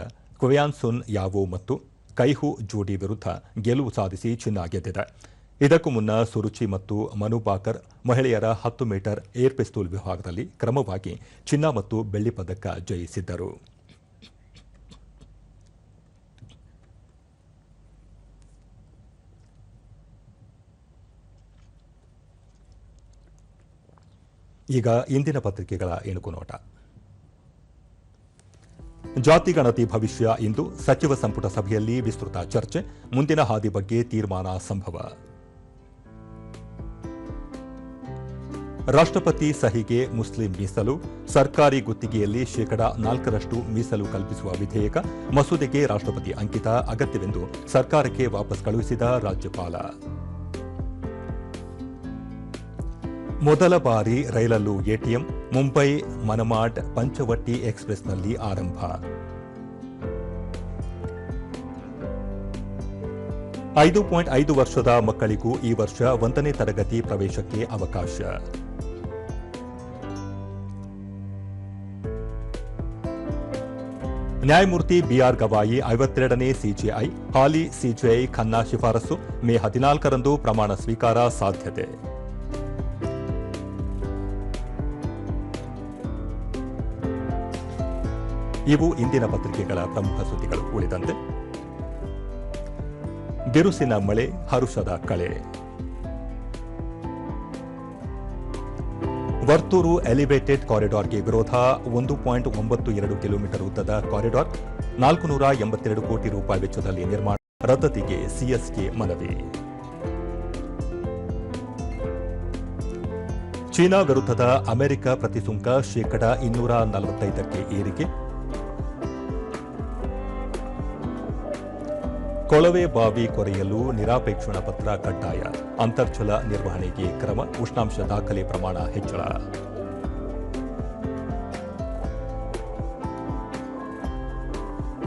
ಕ್ವಿಯಾನ್ಸುನ್ ಯಾವೋ ಮತ್ತು ಕೈಹು ಜೋಡಿ ವಿರುದ್ಧ ಗೆಲುವು ಸಾಧಿಸಿ ಚಿನ್ನ ಗೆದ್ದಿದೆ. ಇದಕ್ಕೂ ಮುನ್ನ ಸುರುಚಿ ಮತ್ತು ಮನು ಬಾಕರ್ ಮಹಿಳೆಯರ 10 ಮೀಟರ್ ಏರ್ ಪಿಸ್ತೂಲ್ ವಿಭಾಗದಲ್ಲಿ ಕ್ರಮವಾಗಿ ಚಿನ್ನ ಮತ್ತು ಬೆಳ್ಳಿ ಪದಕ ಜಯಿಸಿದ್ದರು. ಈಗ ಇಂದಿನ ಪತ್ರಿಕೆಗಳ ಇಣುಕು ನೋಟ. ಜಾತಿ ಗಣತಿ ಭವಿಷ್ಯ ಇಂದು ಸಚಿವ ಸಂಪುಟ ಸಭೆಯಲ್ಲಿ ವಿಸ್ತೃತ ಚರ್ಚೆ, ಮುಂದಿನ ಹಾದಿ ಬಗ್ಗೆ ತೀರ್ಮಾನ ಸಂಭವ. ರಾಷ್ಟ್ರಪತಿ ಸಹಿಗೆ ಮುಸ್ಲಿಂ ಮೀಸಲು, ಸರ್ಕಾರಿ ಗುತ್ತಿಗೆಯಲ್ಲಿ ಶೇಕಡಾ 4% ಮೀಸಲು ಕಲ್ಪಿಸುವ ವಿಧೇಯಕ ಮಸೂದೆಗೆ ರಾಷ್ಟ್ರಪತಿ ಅಂಕಿತ ಅಗತ್ಯವೆಂದು ಸರ್ಕಾರಕ್ಕೆ ವಾಪಸ್ ಕಳುಹಿಸಿದ ರಾಜ್ಯಪಾಲ. ಮೊದಲ ಬಾರಿ ರೈಲಲ್ಲೂ ಎಟಿಎಂ, ಮುಂಬೈ ಮನಮಾಡ್ ಪಂಚವಟಿ ಎಕ್ಸ್‌ಪ್ರೆಸ್‌ನಲ್ಲಿ ಆರಂಭ. $5.5 ವರ್ಷದ ಮಕ್ಕಳಿಗೂ ಈ ವರ್ಷ 1ನೇ ತರಗತಿ ಪ್ರವೇಶಕ್ಕೆ ಅವಕಾಶ. ನ್ಯಾಯಮೂರ್ತಿ ಬಿಆರ್ ಗವಾಯಿ 52ನೇ ಸಿಜೆಐ, ಹಾಲಿ ಸಿಜೆಐ ಖನ್ನಾ ಶಿಫಾರಸು, ಮೇ 14ರಂದು ಪ್ರಮಾಣ ಸ್ವೀಕಾರ ಸಾಧ್ಯತೆ. ಇವು ಇಂದಿನ ಪತ್ರಿಕೆಗಳ ಪ್ರಮುಖ ಸುದ್ದಿಗಳು. ಉಳಿದಂತೆ ಬಿರುಸಿನ ಮಳೆ, ಹರುಷದ ಕಳೆ. ವರ್ತೂರು ಎಲಿವೇಟೆಡ್ ಕಾರಿಡಾರ್ಗೆ ವಿರೋಧ. 1.92 ಕಿಲೋಮೀಟರ್ ಉದ್ದದ ಕಾರಿಡಾರ್ 482 ಕೋಟಿ ರೂಪಾಯಿ ವೆಚ್ಚದಲ್ಲಿ ನಿರ್ಮಾಣ, ರದ್ದತಿಗೆ ಸಿಎಸ್ಗೆ ಮನವಿ. ಚೀನಾ ವಿರುದ್ಧದ ಅಮೆರಿಕ ಪ್ರತಿಸುಂಕ ಶೇಕಡಾ 245ಕ್ಕೆ ಏರಿಕೆ. ಕೊಳವೆ ಬಾವಿ ಕೊರೆಯಲು ನಿರಾಪೇಕ್ಷಣ ಪತ್ರ ಕಡ್ಡಾಯ, ಅಂತರ್ಜಲ ನಿರ್ವಹಣೆಗೆ ಕ್ರಮ, ಉಷ್ಣಾಂಶ ದಾಖಲೆ ಪ್ರಮಾಣ ಹೆಚ್ಚಳ.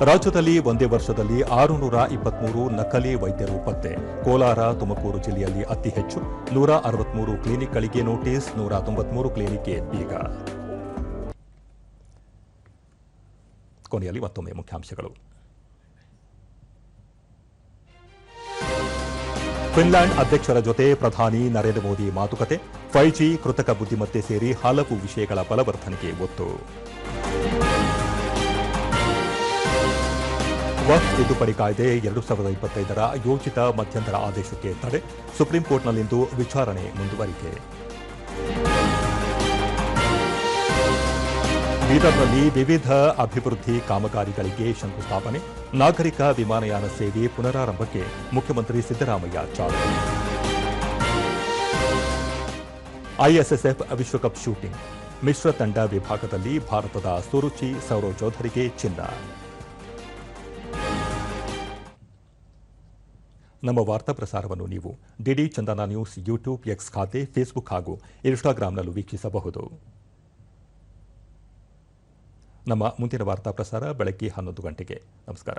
ರಾಜ್ಯದಲ್ಲಿ ಒಂದೇ ವರ್ಷದಲ್ಲಿ 623 ನಕಲಿ ವೈದ್ಯರು ಪತ್ತೆ. ಕೋಲಾರ, ತುಮಕೂರು ಜಿಲ್ಲೆಯಲ್ಲಿ ಅತಿ ಹೆಚ್ಚು. 163 ಕ್ಲಿನಿಕ್ಗಳಿಗೆ ನೋಟಿಸ್, 193 ಕ್ಲಿನಿಕ್ಗೆ ಬೀಗ. ಕೊನೆಯಲ್ಲಿ ಮತ್ತೊಮ್ಮೆ ಮುಖ್ಯಾಂಶಗಳು. ಫಿನ್ಲ್ಯಾಂಡ್ ಅಧ್ಯಕ್ಷರ ಜೊತೆ ಪ್ರಧಾನಿ ನರೇಂದ್ರ ಮೋದಿ ಮಾತುಕತೆ. 5G, ಕೃತಕ ಬುದ್ಧಿಮತ್ತೆ ಸೇರಿ ಹಲವು ವಿಷಯಗಳ ಬಲವರ್ಧನೆಗೆ ಒತ್ತು. ವಕ್ಫ್ ತಿದ್ದುಪಡಿ ಕಾಯ್ದೆ 2025ರ ಯೋಜಿತ ಮಧ್ಯಂತರ ಆದೇಶಕ್ಕೆ ತಡೆ. ಸುಪ್ರೀಂ ಕೋರ್ಟ್ನಲ್ಲಿಂದು ವಿಚಾರಣೆ ಮುಂದುವರಿಕೆ. ಬೀದರ್ನಲ್ಲಿ ವಿವಿಧ ಅಭಿವೃದ್ಧಿ ಕಾಮಗಾರಿಗಳಿಗೆ ಶಂಕುಸ್ಥಾಪನೆ. ನಾಗರಿಕ ವಿಮಾನಯಾನ ಸೇವೆ ಪುನರಾರಂಭಕ್ಕೆ ಮುಖ್ಯಮಂತ್ರಿ ಸಿದ್ದರಾಮಯ್ಯ ಚಾಲನೆ. ಐಎಸ್ಎಸ್ಎಫ್ ವಿಶ್ವಕಪ್ ಶೂಟಿಂಗ್ ಮಿಶ್ರ ತಂಡ ವಿಭಾಗದಲ್ಲಿ ಭಾರತದ ಸುರುಚಿ ಸೌರವ್ ಚೌಧರಿಗೆ ಚಿನ್ನ. ನಮ್ಮ ವಾರ್ತಾ ಪ್ರಸಾರವನ್ನು ನೀವು ಡಿಡಿ ಚಂದನ ನ್ಯೂಸ್ ಯೂಟ್ಯೂಬ್, ಎಕ್ಸ್ ಖಾತೆ, ಫೇಸ್ಬುಕ್ ಹಾಗೂ ಇನ್ಸ್ಟಾಗ್ರಾಂನಲ್ಲೂ ವೀಕ್ಷಿಸಬಹುದು. ನಮ್ಮ ಮುಂದಿನ ವಾರ್ತಾ ಪ್ರಸಾರ ಬೆಳಗ್ಗೆ 11 ಗಂಟೆಗೆ. ನಮಸ್ಕಾರ.